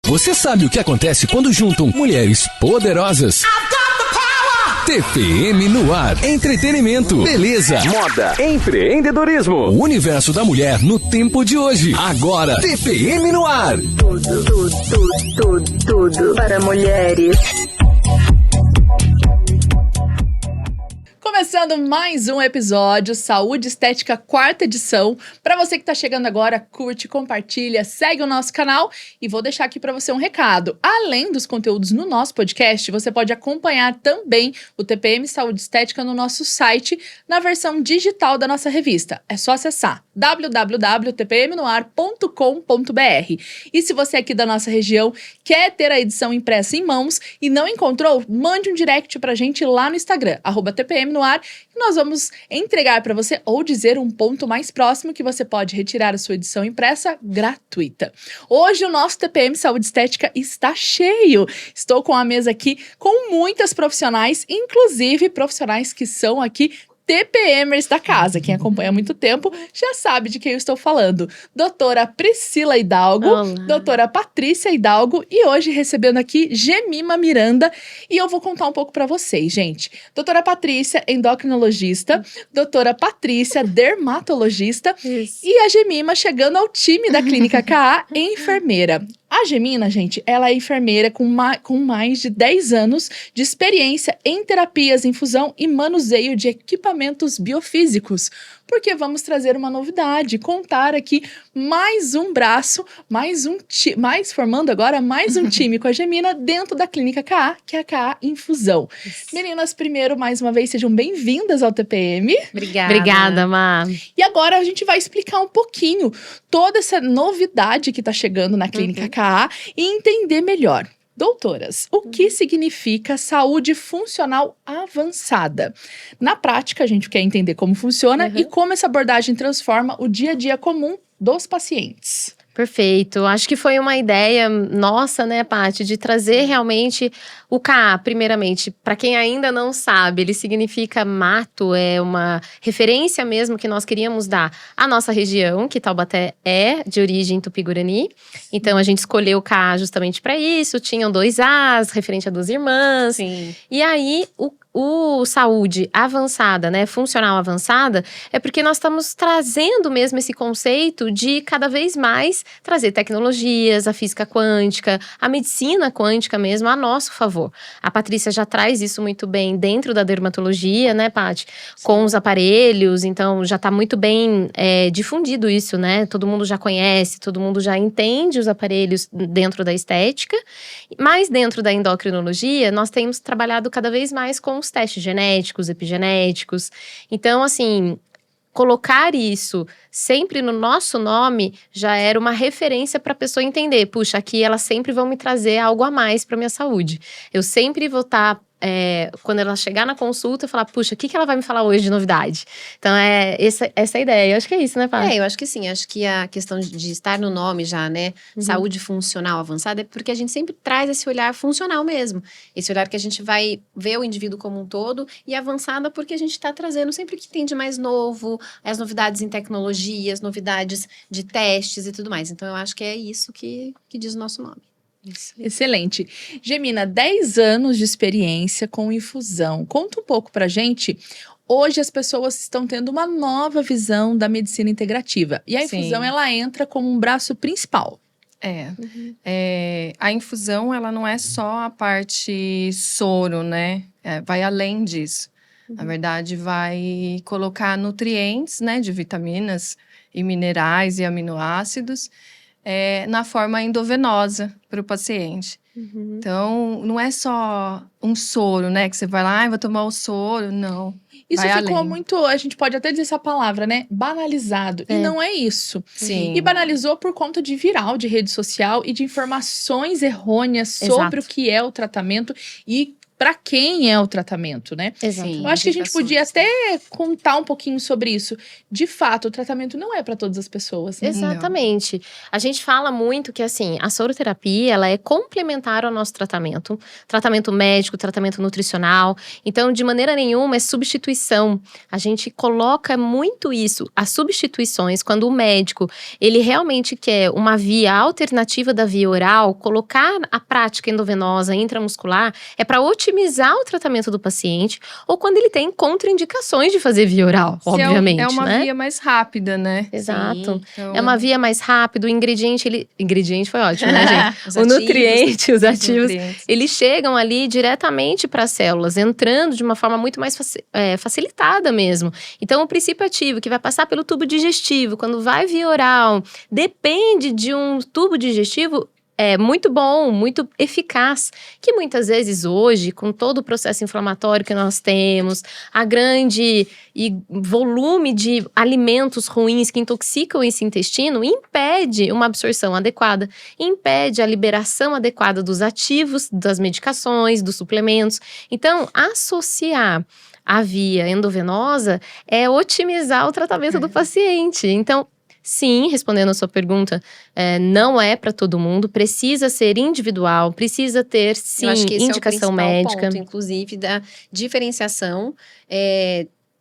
Você sabe o que acontece quando juntam mulheres poderosas? TPM no ar. Entretenimento, beleza, moda, empreendedorismo. O universo da mulher no tempo de hoje. Agora, TPM no ar. Tudo para mulheres. Começando mais um episódio, Saúde Estética, 4ª edição. Para você que tá chegando agora, curte, compartilha, segue o nosso canal e vou deixar aqui para você um recado. Além dos conteúdos no nosso podcast, você pode acompanhar também o TPM Saúde Estética no nosso site, na versão digital da nossa revista. É só acessar www.tpmnoar.com.br. E se você aqui da nossa região quer ter a edição impressa em mãos e não encontrou, mande um direct pra gente lá no Instagram, @tpmnoar, e nós vamos entregar para você ou dizer um ponto mais próximo que você pode retirar a sua edição impressa gratuita. Hoje o nosso TPM Saúde Estética está cheio. Estou com a mesa aqui com muitas profissionais, inclusive profissionais que são aqui TPMers da casa. Quem acompanha há muito tempo já sabe de quem eu estou falando. Doutora Priscila Hidalgo, Olá. doutora Patrícia Hidalgo e hoje recebendo aqui Gemima Miranda. E eu vou contar um pouco para vocês, gente. Doutora Patrícia, endocrinologista. Doutora Patrícia, dermatologista. Isso. E a Gemima chegando ao time da Clínica KA, enfermeira. A Gemina, gente, ela é enfermeira com mais de 10 anos de experiência em terapias, infusão e manuseio de equipamentos biofísicos. Porque vamos trazer uma novidade, contar aqui mais um braço, formando agora mais um time com a Gemina dentro da Clínica KA, que é a KA Infusão. Isso. Meninas, primeiro, mais uma vez, sejam bem-vindas ao TPM. Obrigada, Má. E agora a gente vai explicar um pouquinho toda essa novidade que está chegando na Clínica KA e entender melhor. Doutoras, o que significa saúde funcional avançada? Na prática, a gente quer entender como funciona e como essa abordagem transforma o dia a dia comum dos pacientes. Perfeito. Acho que foi uma ideia nossa, né, Paty, de trazer realmente o KA, primeiramente. Para quem ainda não sabe, ele significa mato, é uma referência mesmo que nós queríamos dar à nossa região, que Taubaté é de origem tupi-guarani. Então, a gente escolheu o KA justamente para isso. Tinham 2 As, referente a 2 irmãs. Sim. E aí, o saúde avançada, né, funcional avançada, é porque nós estamos trazendo mesmo esse conceito de cada vez mais trazer tecnologias, a física quântica, a medicina quântica mesmo a nosso favor. A Patrícia já traz isso muito bem dentro da dermatologia, né, Paty? Com os aparelhos, então já está muito bem difundido isso, né? Todo mundo já conhece, todo mundo já entende os aparelhos dentro da estética, mas dentro da endocrinologia, nós temos trabalhado cada vez mais com os testes genéticos, epigenéticos. Então, assim, colocar isso sempre no nosso nome já era uma referência para a pessoa entender. Puxa, aqui elas sempre vão me trazer algo a mais para minha saúde. Eu sempre vou estar, quando ela chegar na consulta, falar, puxa, o que ela vai me falar hoje de novidade? Então, essa a ideia. Eu acho que é isso, né, Paty? Eu acho que sim. Acho que a questão de estar no nome já, né? Saúde funcional avançada, é porque a gente sempre traz esse olhar funcional mesmo. Esse olhar que a gente vai ver o indivíduo como um todo, e avançada porque a gente está trazendo sempre o que tem de mais novo, as novidades em tecnologia, as novidades de testes e tudo mais. Então, eu acho que é isso que diz o nosso nome. Isso. Excelente. Gemina, 10 anos de experiência com infusão. Conta um pouco pra gente. Hoje as pessoas estão tendo uma nova visão da medicina integrativa. E a infusão, ela entra como um braço principal. A infusão, ela não é só a parte soro, né? Vai além disso. Na verdade, vai colocar nutrientes, né? De vitaminas e minerais e aminoácidos na forma endovenosa para o paciente. Então, não é só um soro, né? Que você vai lá, vou tomar o soro. Não. Isso vai ficou além. muito, a gente pode até dizer essa palavra, né? Banalizado. E não é isso. Sim. E banalizou por conta de viral, de rede social e de informações errôneas sobre Exato. o que é o tratamento. E para quem é o tratamento, né? Exato. Eu acho que a gente podia indicações. até contar um pouquinho sobre isso. De fato, o tratamento não é para todas as pessoas, né? Exatamente. A gente fala muito que, assim, a soroterapia, ela é complementar ao nosso tratamento médico, tratamento nutricional. Então, de maneira nenhuma, é substituição. A gente coloca muito isso, as substituições, quando o médico, ele realmente quer uma via alternativa da via oral, colocar a prática endovenosa, intramuscular, é para otimizar o tratamento do paciente, ou quando ele tem contraindicações de fazer via oral, Se obviamente, é uma né? via mais rápida, né? Exato. Então, É uma via mais rápida, o ingrediente, ingrediente foi ótimo, né, gente? Os O ativos, nutriente, os ativos, nutrientes. eles chegam ali diretamente para as células, entrando de uma forma muito mais facilitada mesmo. Então, o princípio ativo, que vai passar pelo tubo digestivo, quando vai via oral, depende de um tubo digestivo muito bom, muito eficaz, que muitas vezes hoje, com todo o processo inflamatório que nós temos, a grande volume de alimentos ruins que intoxicam esse intestino, impede uma absorção adequada, impede a liberação adequada dos ativos, das medicações, dos suplementos. Então, associar a via endovenosa é otimizar o tratamento do paciente. Então, sim, respondendo a sua pergunta, não é para todo mundo, precisa ser individual, precisa ter, sim, Eu acho que esse indicação é o principal médica. ponto, inclusive, da diferenciação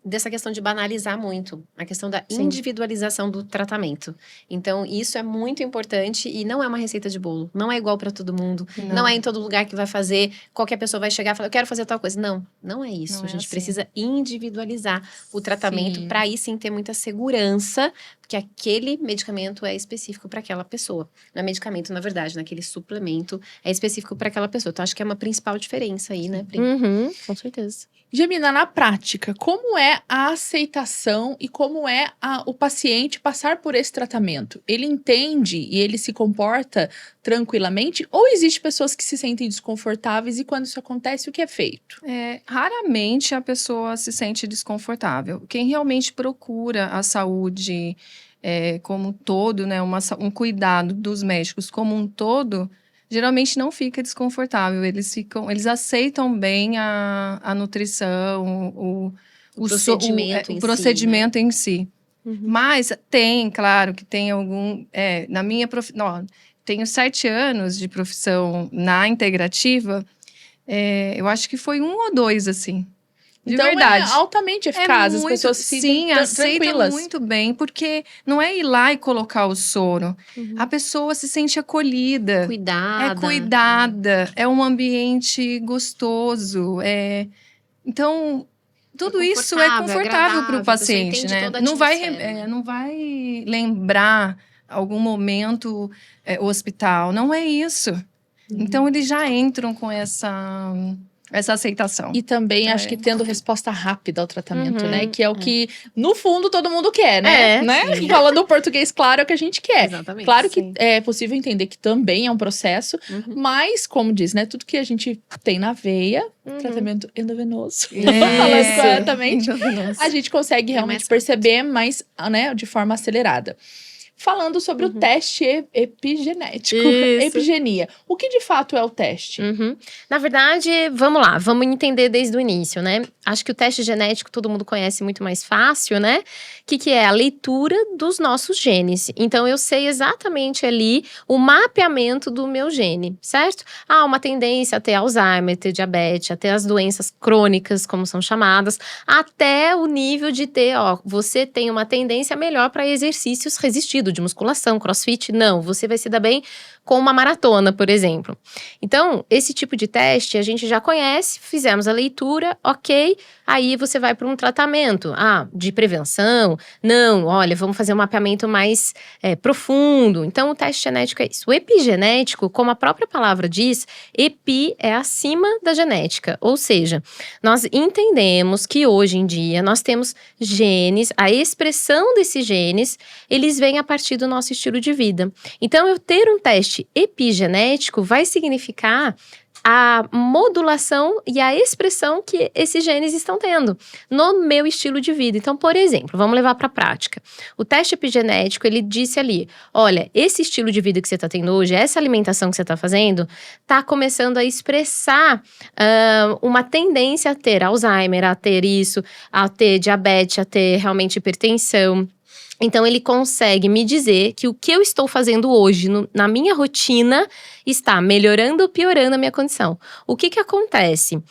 dessa questão de banalizar muito, a questão da Sim. individualização do tratamento. Então, isso é muito importante e não é uma receita de bolo, não é igual para todo mundo, não é em todo lugar que vai fazer, qualquer pessoa vai chegar e falar, eu quero fazer tal coisa. Não é isso. Não A é gente assim. precisa individualizar o tratamento Sim. para aí sim ter muita segurança que aquele medicamento é específico para aquela pessoa. Não é medicamento, na verdade, naquele suplemento é específico para aquela pessoa. Então, acho que é uma principal diferença aí, né, Pri? Uhum, com certeza. Gemina, na prática, como é a aceitação e como é o paciente passar por esse tratamento? Ele entende e ele se comporta tranquilamente? Ou existe pessoas que se sentem desconfortáveis e quando isso acontece, o que é feito? Raramente a pessoa se sente desconfortável. Quem realmente procura a saúde como um todo, né, um cuidado dos médicos como um todo, geralmente não fica desconfortável. Eles aceitam bem a nutrição, O procedimento em o si, procedimento em si. Uhum. Mas claro que tem algum. Na minha profissão. Tenho 7 anos de profissão na integrativa. Eu acho que foi 1 ou 2, assim. De Então verdade. é altamente eficaz, as muito- pessoas se sentem sim, aceita tranquilas. muito bem, porque não é ir lá e colocar o soro. Uhum. A pessoa se sente acolhida. Cuidada. É cuidada, é um ambiente gostoso. Então, tudo isso é confortável agradável, para a o pessoa paciente, entende né? toda a Não vai, atmosfera, né? não vai lembrar algum momento o hospital. Não é isso. Então, eles já entram com essa aceitação. E também acho que tendo resposta rápida ao tratamento, Uhum, né? Que é o que, no fundo, todo mundo quer, né? sim. Falando o português claro, é o que a gente quer. Exatamente. Claro que Sim. é possível entender que também é um processo, Uhum. mas, como diz, né? Tudo que a gente tem na veia, Uhum. tratamento endovenoso. É. Falando corretamente, Nossa. a gente consegue É realmente mais perceber, mas, né, de forma acelerada. Falando sobre o teste epigenético, Isso. epigenia. O que de fato é o teste? Uhum. Na verdade, vamos lá, vamos entender desde o início, né? Acho que o teste genético todo mundo conhece muito mais fácil, né? Que é a leitura dos nossos genes. Então, eu sei exatamente ali o mapeamento do meu gene, certo? Há uma tendência a ter Alzheimer, ter diabetes, a ter as doenças crônicas, como são chamadas, até o nível de ter, você tem uma tendência melhor para exercícios resistidos, de musculação, crossfit. Não, você vai se dar bem com uma maratona, por exemplo. Então, esse tipo de teste a gente já conhece, fizemos a leitura, ok, aí você vai para um tratamento, de prevenção, não, olha, vamos fazer um mapeamento mais profundo. Então, o teste genético é isso. O epigenético, como a própria palavra diz, epi é acima da genética, ou seja, nós entendemos que hoje em dia nós temos genes, a expressão desses genes, eles vêm a partir do nosso estilo de vida. Então, eu ter um teste epigenético vai significar a modulação e a expressão que esses genes estão tendo no meu estilo de vida. Então, por exemplo, vamos levar para a prática. O teste epigenético, ele disse ali, olha, esse estilo de vida que você está tendo hoje, essa alimentação que você está fazendo, está começando a expressar uma tendência a ter Alzheimer, a ter isso, a ter diabetes, a ter realmente hipertensão. Então, ele consegue me dizer que o que eu estou fazendo hoje na minha rotina está melhorando ou piorando a minha condição. O que acontece?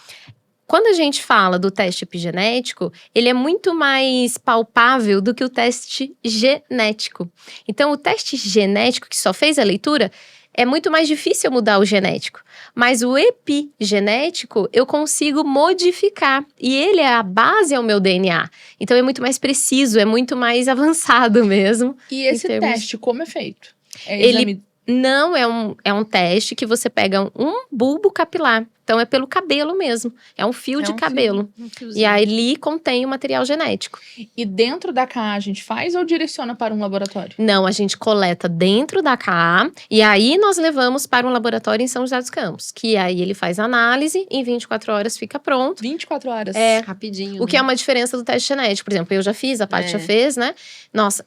Quando a gente fala do teste epigenético, ele é muito mais palpável do que o teste genético. Então, o teste genético, que só fez a leitura, é muito mais difícil mudar o genético. Mas o epigenético, eu consigo modificar. E ele é a base ao meu DNA. Então, é muito mais preciso, é muito mais avançado mesmo. E esse termos- teste, como é feito? Ele não é um teste que você pega um bulbo capilar. Então, é pelo cabelo mesmo. É um fio de um cabelo. E aí, ali contém o material genético. E dentro da KA a gente faz ou direciona para um laboratório? Não, a gente coleta dentro da KA e aí nós levamos para um laboratório em São José dos Campos. Que aí ele faz análise, em 24 horas fica pronto. 24 horas. É. Rapidinho. O que é uma diferença do teste genético. Por exemplo, eu já fiz, a Paty já fez, né? Nossa,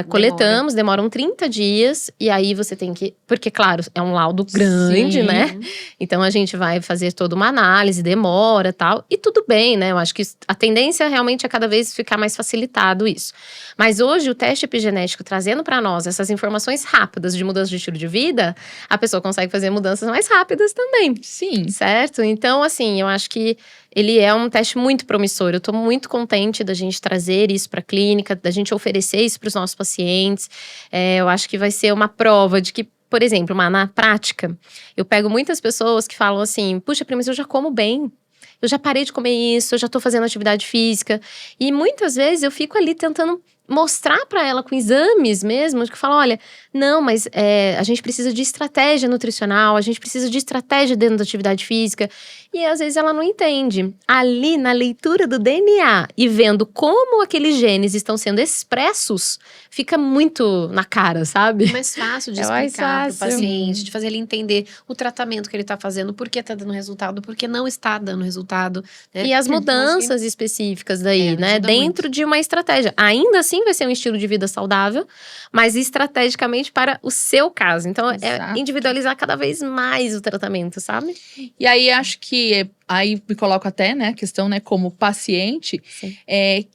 coletamos, demoram 30 dias. E aí você tem que… Porque, claro, é um laudo grande, Sim. né? Então, a gente vai fazer toda uma análise, demora e tal. E tudo bem, né? Eu acho que a tendência realmente é cada vez ficar mais facilitado isso. Mas hoje, o teste epigenético trazendo para nós essas informações rápidas de mudança de estilo de vida, a pessoa consegue fazer mudanças mais rápidas também. Sim. Certo? Então, assim, eu acho que ele é um teste muito promissor. Eu tô muito contente da gente trazer isso para a clínica, da gente oferecer isso para os nossos pacientes. Eu acho que vai ser uma prova de que, por exemplo, na prática, eu pego muitas pessoas que falam assim, puxa, Pri, mas eu já como bem. Eu já parei de comer isso, eu já tô fazendo atividade física. E muitas vezes eu fico ali tentando mostrar para ela com exames mesmo, que fala, olha, não, mas a gente precisa de estratégia nutricional, a gente precisa de estratégia dentro da atividade física. E às vezes ela não entende. Ali na leitura do DNA e vendo como aqueles genes estão sendo expressos, fica muito na cara, sabe? É mais fácil de É mais explicar pro fácil. paciente, de fazer ele entender o tratamento que ele tá fazendo, por que tá dando resultado, por que não está dando resultado. Né? E as Então, acho que- mudanças específicas daí, né? ajuda Dentro de uma estratégia. Ainda assim vai ser um estilo de vida saudável, mas estrategicamente para o seu caso. Então, Exato. é individualizar cada vez mais o tratamento, sabe? E aí, acho que aí me coloco até, né, a questão, né, como paciente, Sim.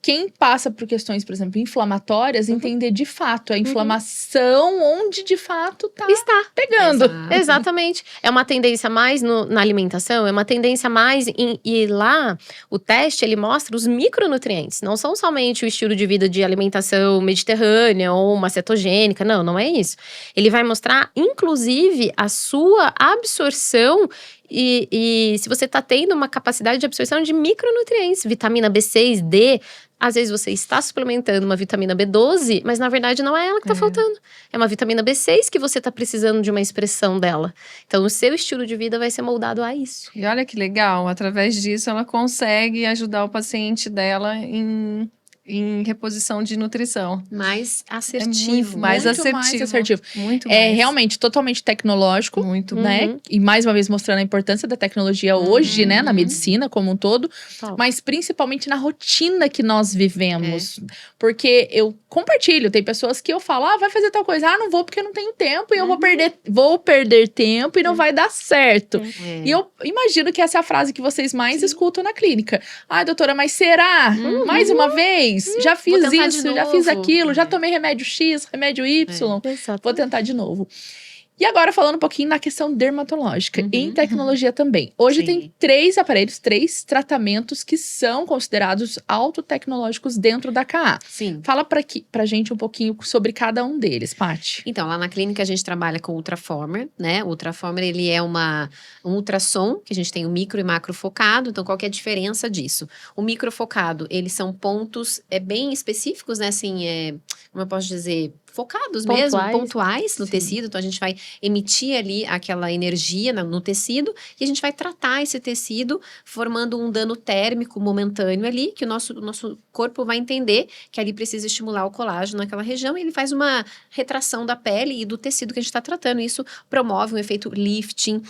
quem passa por questões, por exemplo, inflamatórias, entender de fato a inflamação onde de fato tá Está. pegando. Exato. Exatamente. É uma tendência mais na alimentação, é uma tendência mais e lá o teste ele mostra os micronutrientes, não são somente o estilo de vida de alimentação mediterrânea ou uma cetogênica, não é isso. Ele vai mostrar inclusive a sua absorção e se você está tendo uma capacidade de absorção de micronutrientes, vitamina B6, D. Às vezes você está suplementando uma vitamina B12, mas na verdade não é ela que está faltando. É uma vitamina B6 que você está precisando de uma expressão dela. Então o seu estilo de vida vai ser moldado a isso. E olha que legal, através disso ela consegue ajudar o paciente dela em reposição de nutrição. Mais É assertivo. muito mais Muito assertivo. mais assertivo. Muito É mais. realmente totalmente tecnológico, Muito né? Uhum. E mais uma vez mostrando a importância da tecnologia hoje, né, na Uhum. medicina como um todo, Top. mas principalmente na rotina que nós vivemos. Porque eu compartilho, tem pessoas que eu falo, vai fazer tal coisa, não vou porque eu não tenho tempo e eu vou perder tempo e não vai dar certo. É. E eu imagino que essa é a frase que vocês mais escutam na clínica. Ai, doutora, mas será? Mais uma vez? Já fiz tentar de isso, já fiz novo. aquilo, já É. tomei remédio X, remédio Y. Exato. Vou tentar de novo. E agora falando um pouquinho na questão dermatológica, em tecnologia também. Hoje Sim. tem 3 aparelhos, 3 tratamentos que são considerados autotecnológicos dentro da KA. Sim. Fala pra gente um pouquinho sobre cada um deles, Paty. Então, lá na clínica a gente trabalha com o Ultraformer, né? O Ultraformer, ele é um ultrassom, que a gente tem o micro e macro focado. Então, qual que é a diferença disso? O micro focado, eles são pontos bem específicos, né? Assim, como eu posso dizer, focados mesmo, Pontuais. pontuais no Sim. tecido. Então, a gente vai emitir ali aquela energia no tecido e a gente vai tratar esse tecido formando um dano térmico momentâneo ali, que o nosso corpo vai entender que ali precisa estimular o colágeno naquela região e ele faz uma retração da pele e do tecido que a gente está tratando. Isso promove um efeito lifting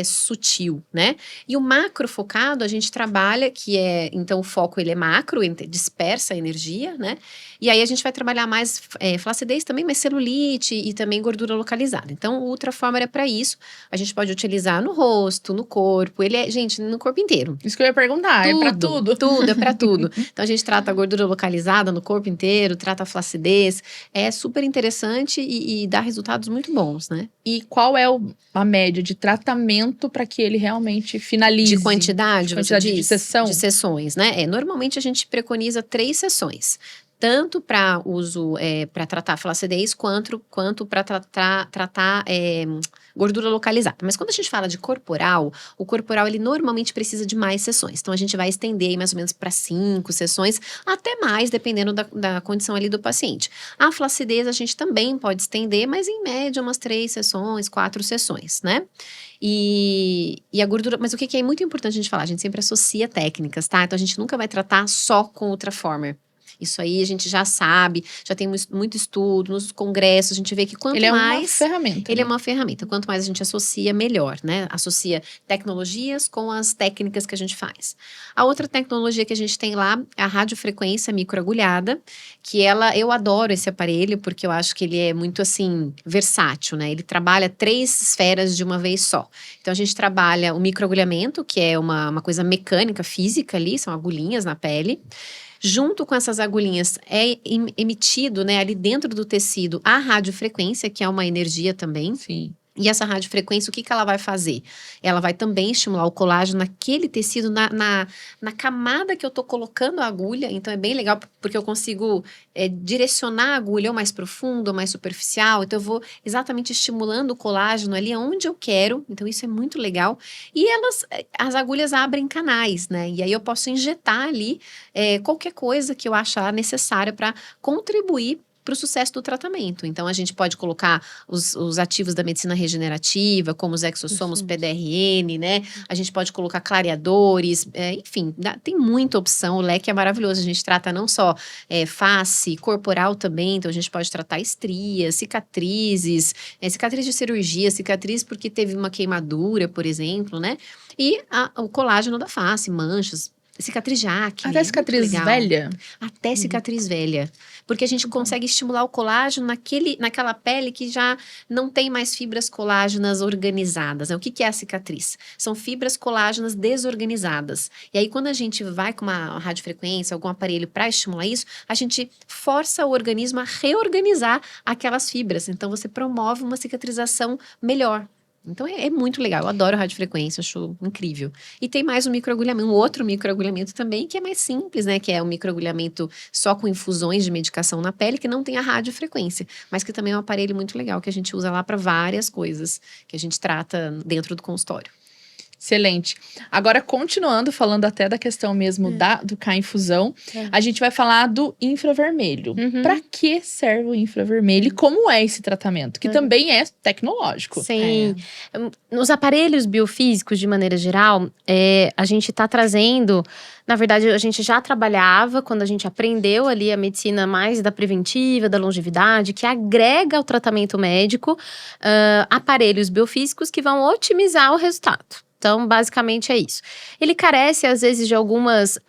sutil, né? E o macro focado, a gente trabalha, que é, então o foco ele é macro, ele dispersa a energia, né? E aí a gente vai trabalhar mais flacidez também, mas celulite e também gordura localizada. Então o Ultraformer é para isso. A gente pode utilizar no rosto, no corpo, ele é, gente, no corpo inteiro. Isso que eu ia perguntar, é pra tudo. Tudo, é pra tudo. Então a gente trata a gordura localizada no corpo inteiro, trata a flacidez. É super interessante e dá resultados muito bons, né? E qual é a média de tratamento para que ele realmente finalize? De quantidade, De você quantidade de diz? sessão? De sessões, né? Normalmente a gente preconiza 3 sessões. Tanto para uso para tratar flacidez, quanto para tratar gordura localizada. Mas quando a gente fala de corporal, o corporal ele normalmente precisa de mais sessões. Então a gente vai estender aí mais ou menos para 5 sessões, até mais, dependendo da condição ali do paciente. A flacidez a gente também pode estender, mas em média umas 3 sessões, 4 sessões, né? E a gordura, mas o que é muito importante a gente falar? A gente sempre associa técnicas, tá? Então a gente nunca vai tratar só com Ultraformer. Isso aí a gente já sabe, já tem muito estudo, nos congressos, a gente vê que quanto Ele é mais... uma ferramenta. Ele é né? uma ferramenta. Quanto mais a gente associa, melhor, né? Associa tecnologias com as técnicas que a gente faz. A outra tecnologia que a gente tem lá é a radiofrequência microagulhada, que eu adoro esse aparelho, porque eu acho que ele é muito, assim, versátil, né? Ele trabalha 3 esferas de uma vez só. Então, a gente trabalha o microagulhamento, que é uma coisa mecânica, física ali, são agulhinhas na pele. Junto com essas agulhinhas é emitido, né, ali dentro do tecido a radiofrequência, que é uma energia também. Sim. E essa radiofrequência, o que ela vai fazer? Ela vai também estimular o colágeno naquele tecido, na camada que eu tô colocando a agulha. Então, é bem legal, porque eu consigo direcionar a agulha ou mais profundo, ou mais superficial. Então, eu vou exatamente estimulando o colágeno ali onde eu quero. Então, isso é muito legal. E as agulhas abrem canais, né? E aí, eu posso injetar ali qualquer coisa que eu achar necessária para contribuir para o sucesso do tratamento. Então, a gente pode colocar os ativos da medicina regenerativa, como os exossomos PDRN, né? A gente pode colocar clareadores, enfim, tem muita opção. O leque é maravilhoso. A gente trata não só face, corporal também, então a gente pode tratar estrias, cicatrizes, cicatriz de cirurgia, cicatriz porque teve uma queimadura, por exemplo, né? E o colágeno da face, manchas, cicatriz de acne. Até cicatriz velha? Até cicatriz velha. Porque a gente consegue estimular o colágeno naquela pele que já não tem mais fibras colágenas organizadas. Né? O que é a cicatriz? São fibras colágenas desorganizadas. E aí, quando a gente vai com uma radiofrequência, algum aparelho para estimular isso, a gente força o organismo a reorganizar aquelas fibras. Então, você promove uma cicatrização melhor. Então, é muito legal. Eu adoro radiofrequência, acho incrível. E tem mais um outro microagulhamento também, que é mais simples, né? Que é um microagulhamento só com infusões de medicação na pele, que não tem a radiofrequência. Mas que também é um aparelho muito legal, que a gente usa lá para várias coisas que a gente trata dentro do consultório. Excelente. Agora, continuando, falando até da questão mesmo do K-infusão, a gente vai falar do infravermelho. Para que serve o infravermelho e como é esse tratamento? Que também é tecnológico. Sim. Nos aparelhos biofísicos, de maneira geral, a gente está trazendo... Na verdade, a gente já trabalhava quando a gente aprendeu ali a medicina mais da preventiva, da longevidade, que agrega ao tratamento médico aparelhos biofísicos que vão otimizar o resultado. Então, basicamente é isso. Ele carece, às vezes, de algumas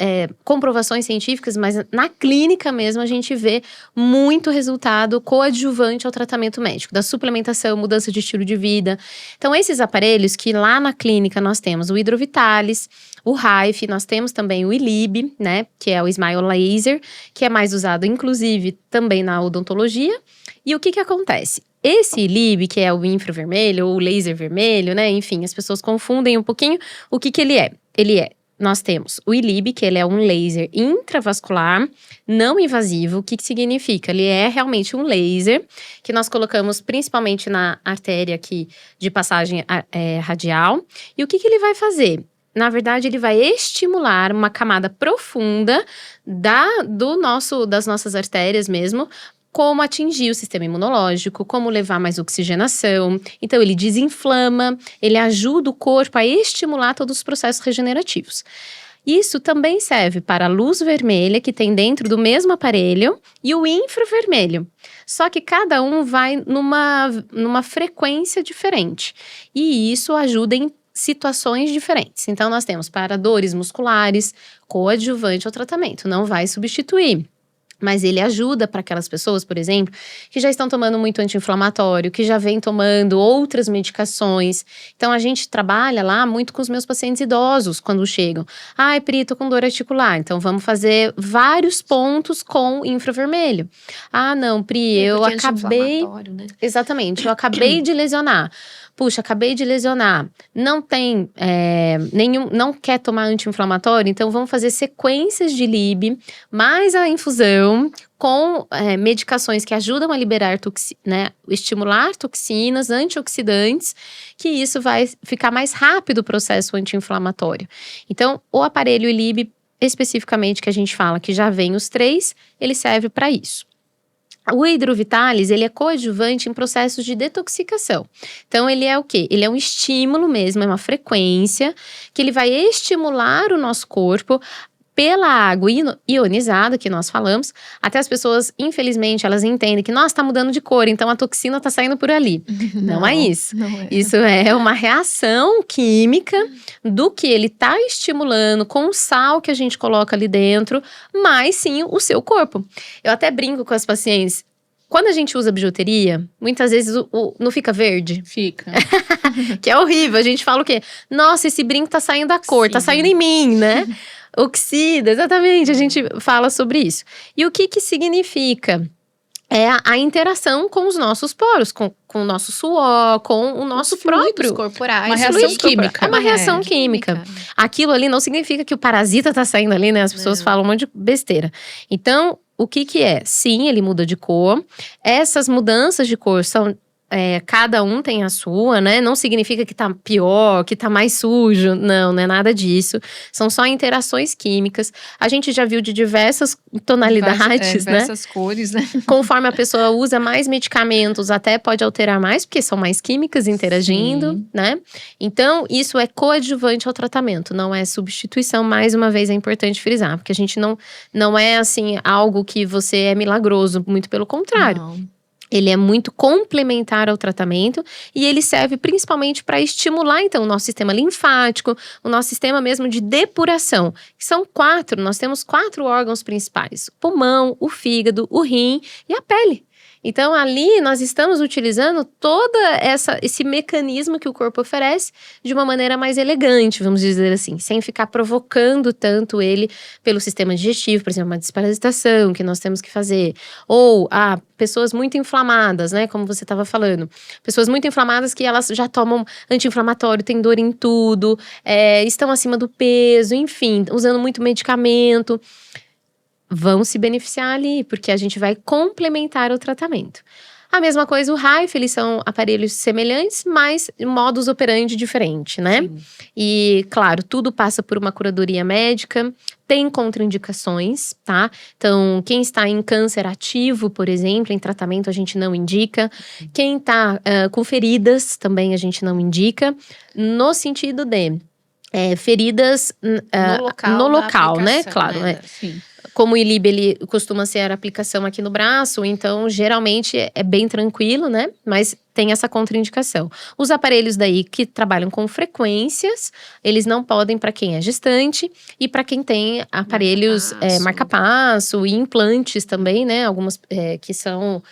comprovações científicas, mas na clínica mesmo a gente vê muito resultado coadjuvante ao tratamento médico, da suplementação, mudança de estilo de vida. Então, esses aparelhos que lá na clínica nós temos o Hidrovitalis, o Raif, nós temos também o Ilib, né, que é o Smile Laser, que é mais usado, inclusive, também na odontologia. E o que acontece? Esse Ilib, que é o infravermelho ou o laser vermelho, né? Enfim, as pessoas confundem um pouquinho o que ele é. Nós temos o Ilib, que ele é um laser intravascular, não invasivo. O que significa? Ele é realmente um laser que nós colocamos principalmente na artéria aqui de passagem radial. E o que ele vai fazer? Na verdade, ele vai estimular uma camada profunda das nossas artérias mesmo, como atingir o sistema imunológico, como levar mais oxigenação. Então, ele desinflama, ele ajuda o corpo a estimular todos os processos regenerativos. Isso também serve para a luz vermelha, que tem dentro do mesmo aparelho, e o infravermelho. Só que cada um vai numa frequência diferente. E isso ajuda em situações diferentes. Então, nós temos para dores musculares, coadjuvante ao tratamento. Não vai substituir. Mas ele ajuda para aquelas pessoas, por exemplo, que já estão tomando muito anti-inflamatório, que já vem tomando outras medicações. Então, a gente trabalha lá muito com os meus pacientes idosos quando chegam. Ai, Pri, tô com dor articular. Então, vamos fazer vários pontos com infravermelho. Ah, não, Pri, eu acabei… Né? Exatamente, eu acabei de lesionar. Puxa, acabei de lesionar, não tem não quer tomar anti-inflamatório, então vamos fazer sequências de Lib, mais a infusão com medicações que ajudam a liberar, estimular toxinas, antioxidantes, que isso vai ficar mais rápido o processo anti-inflamatório. Então, o aparelho Lib, especificamente, que a gente fala que já vem os 3, ele serve para isso. O Hidrovitalis, ele é coadjuvante em processos de detoxicação. Então, ele é o quê? Ele é um estímulo mesmo, é uma frequência que ele vai estimular o nosso corpo pela água ionizada que nós falamos. Até as pessoas, infelizmente, elas entendem que, nossa, tá mudando de cor, então a toxina tá saindo por ali. Não é isso. Não é. Isso é uma reação química do que ele tá estimulando com o sal que a gente coloca ali dentro, mas sim o seu corpo. Eu até brinco com as pacientes. Quando a gente usa bijuteria, muitas vezes não fica verde. Fica. Que é horrível. A gente fala o quê? Nossa, esse brinco tá saindo da cor, tá saindo em mim, né? Oxida, exatamente, a gente fala sobre isso. E o que significa? É a interação com os nossos poros, com o nosso suor, com o nosso próprio… corporais. Uma reação química. É uma reação química. Aquilo ali não significa que o parasita tá saindo ali, né? As pessoas falam um monte de besteira. Então, o que é? Sim, ele muda de cor. Essas mudanças de cor são… cada um tem a sua, né? Não significa que tá pior, que tá mais sujo. Não é nada disso. São só interações químicas. A gente já viu de diversas tonalidades, diversas cores, né? Conforme a pessoa usa mais medicamentos, até pode alterar mais, porque são mais químicas interagindo, Sim. né? Então, isso é coadjuvante ao tratamento, não é substituição. Mais uma vez, é importante frisar, porque a gente não é, assim, algo que você é milagroso, muito pelo contrário. Não. Ele é muito complementar ao tratamento e ele serve principalmente para estimular, então, o nosso sistema linfático, o nosso sistema mesmo de depuração, que são 4, nós temos 4 órgãos principais: o pulmão, o fígado, o rim e a pele. Então, ali nós estamos utilizando todo esse mecanismo que o corpo oferece de uma maneira mais elegante, vamos dizer assim, sem ficar provocando tanto ele pelo sistema digestivo, por exemplo, uma desparasitação que nós temos que fazer. Ou, pessoas muito inflamadas, né, como você estava falando. Pessoas muito inflamadas que elas já tomam anti-inflamatório, tem dor em tudo, estão acima do peso, enfim, usando muito medicamento. Vão se beneficiar ali, porque a gente vai complementar o tratamento. A mesma coisa, o Raif, eles são aparelhos semelhantes, mas modus operandi diferente, né? Sim. E, claro, tudo passa por uma curadoria médica, tem contraindicações, tá? Então, quem está em câncer ativo, por exemplo, em tratamento a gente não indica. Quem está com feridas, também a gente não indica, no sentido de feridas no local, né? Claro, né? Sim. Como o ILIB, ele costuma ser a aplicação aqui no braço, então geralmente é bem tranquilo, né? Mas tem essa contraindicação. Os aparelhos daí que trabalham com frequências, eles não podem para quem é gestante e para quem tem aparelhos marca-passo e implantes também, né? Algumas que são…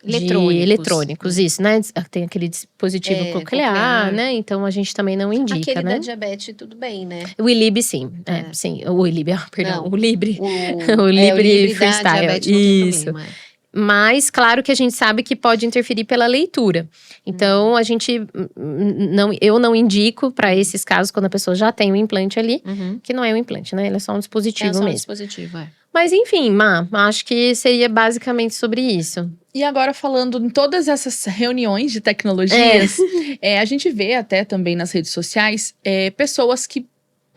eletrônicos, isso, né? Tem aquele dispositivo coclear, né? Então, a gente também não indica, aquele né? da diabetes, tudo bem, né? O ILIB, sim. Sim. O ILIB, perdão. Não. O Libre. O Libre da Freestyle. diabetes não tem Isso. problema. Mas, claro que a gente sabe que pode interferir pela leitura. Então, a gente… eu não indico para esses casos, quando a pessoa já tem o implante ali, que não é um implante, né? Ele é só um dispositivo mesmo. É só um dispositivo, Mas, enfim, acho que seria basicamente sobre isso. E agora, falando em todas essas reuniões de tecnologias, a gente vê até também nas redes sociais pessoas que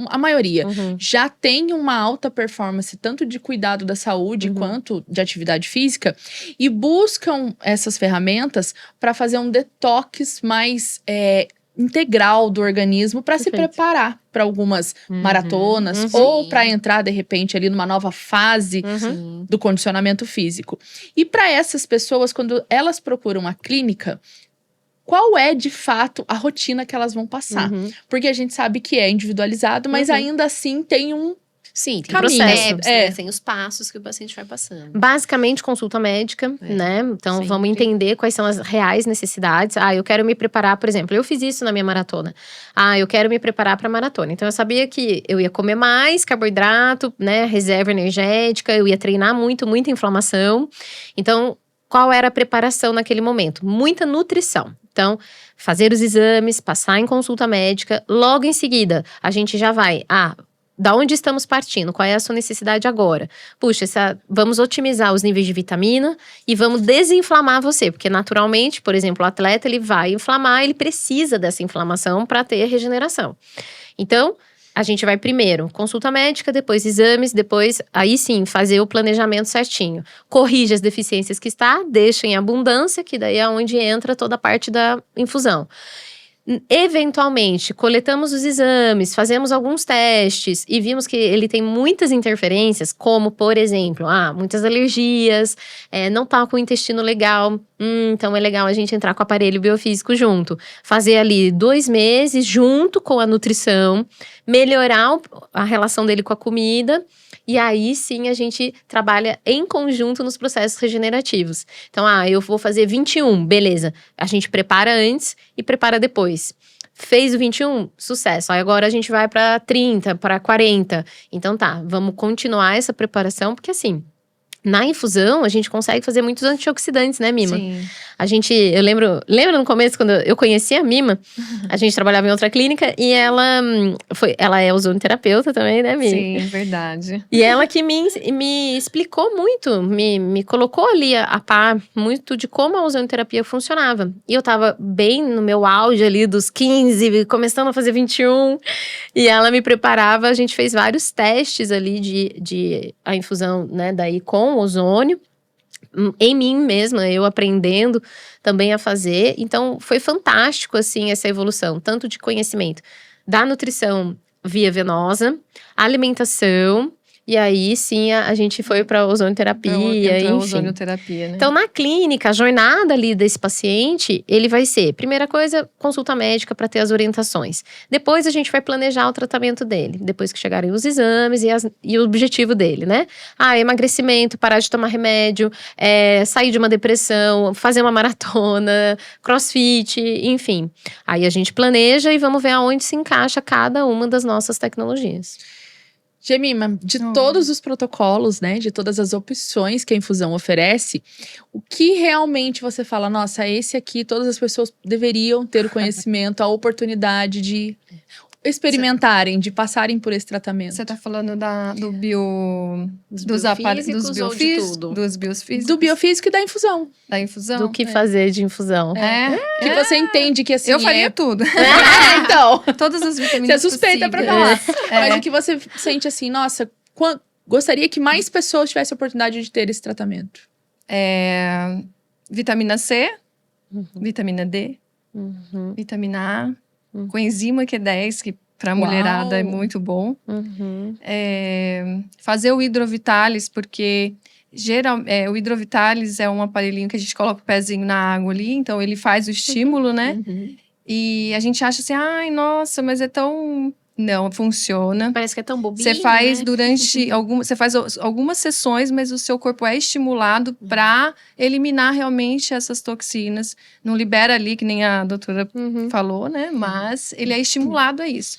a maioria, Uhum. já tem uma alta performance, tanto de cuidado da saúde Uhum. quanto de atividade física, e buscam essas ferramentas para fazer um detox mais integral do organismo para se Perfeito. preparar para algumas Uhum. maratonas Uhum. ou Sim. para entrar de repente ali numa nova fase Uhum. Sim. do condicionamento físico. E para essas pessoas, quando elas procuram a clínica, qual é de fato a rotina que elas vão passar? Uhum. Porque a gente sabe que é individualizado, mas Uhum. ainda assim tem um Sim, tem Caminho, processos, é. né? Tem os passos que o paciente vai passando. Basicamente, consulta médica, É, né? Então, vamos sempre. entender quais são as reais necessidades. Eu quero me preparar, por exemplo, eu fiz isso na minha maratona. Eu quero me preparar para maratona. Então, eu sabia que eu ia comer mais carboidrato, né? Reserva energética, eu ia treinar muito, muita inflamação. Então, qual era a preparação naquele momento? Muita nutrição. Então, fazer os exames, passar em consulta médica. Logo em seguida, a gente já vai. Da onde estamos partindo? Qual é a sua necessidade agora? Puxa, vamos otimizar os níveis de vitamina e vamos desinflamar você, porque naturalmente, por exemplo, o atleta ele vai inflamar, ele precisa dessa inflamação para ter regeneração. Então, a gente vai primeiro consulta médica, depois exames, depois aí sim fazer o planejamento certinho. Corrige as deficiências que está, deixa em abundância, que daí é onde entra toda a parte da infusão. Eventualmente, coletamos os exames, fazemos alguns testes e vimos que ele tem muitas interferências, como, por exemplo, muitas alergias, não tá com o intestino legal. Então é legal a gente entrar com o aparelho biofísico junto. Fazer ali 2 meses junto com a nutrição, melhorar a relação dele com a comida. E aí sim a gente trabalha em conjunto nos processos regenerativos. Então, eu vou fazer 21, beleza. A gente prepara antes e prepara depois. Fez o 21, sucesso. Aí agora a gente vai para 30, para 40. Então tá, vamos continuar essa preparação, porque assim, na infusão a gente consegue fazer muitos antioxidantes, né, Mima? Sim. Eu lembro no começo, quando eu conheci a Mima, a gente trabalhava em outra clínica e ela é ozonoterapeuta também, né, Mima? Sim, verdade. E ela que me explicou muito, me colocou ali a par muito de como a ozonoterapia funcionava. E eu tava bem no meu auge ali dos 15, começando a fazer 21. E ela me preparava, a gente fez vários testes ali de a infusão, né, daí com ozônio. Em mim mesma, eu aprendendo também a fazer. Então, foi fantástico, assim, essa evolução. Tanto de conhecimento da nutrição via venosa, alimentação. E aí, sim, a gente foi para ozonoterapia, Entrou a enfim. ozonioterapia, né? Então, na clínica, a jornada ali desse paciente, ele vai ser, primeira coisa, consulta médica para ter as orientações. Depois, a gente vai planejar o tratamento dele. Depois que chegarem os exames e o objetivo dele, né? Emagrecimento, parar de tomar remédio, sair de uma depressão, fazer uma maratona, crossfit, enfim. Aí, a gente planeja e vamos ver aonde se encaixa cada uma das nossas tecnologias. Gemima, de todos os protocolos, né, de todas as opções que a infusão oferece, o que realmente você fala, nossa, esse aqui todas as pessoas deveriam ter o conhecimento, a oportunidade de experimentarem, de passarem por esse tratamento? Você tá falando dos biofísicos ou de tudo? Dos biofísicos? Do biofísico e da infusão. Da infusão? Do que fazer de infusão. Que você entende que assim Eu faria tudo. então, Todas as você vitaminas é suspeita pra possíveis. falar. Mas o que você sente assim, nossa, gostaria que mais pessoas tivessem a oportunidade de ter esse tratamento? Vitamina C, vitamina D, Uhum, vitamina A, coenzima Q10, que pra mulherada é muito bom. uhum. Fazer o hidrovitalis, porque o hidrovitalis é um aparelhinho que a gente coloca o pezinho na água ali, então ele faz o estímulo, né? E a gente acha assim, ai, nossa, mas é tão... Não, funciona. Parece que é tão bobinho, Você faz né? durante você faz algumas sessões, mas o seu corpo é estimulado para eliminar realmente essas toxinas. Não libera ali, que nem a doutora falou, né? Mas ele é estimulado a isso.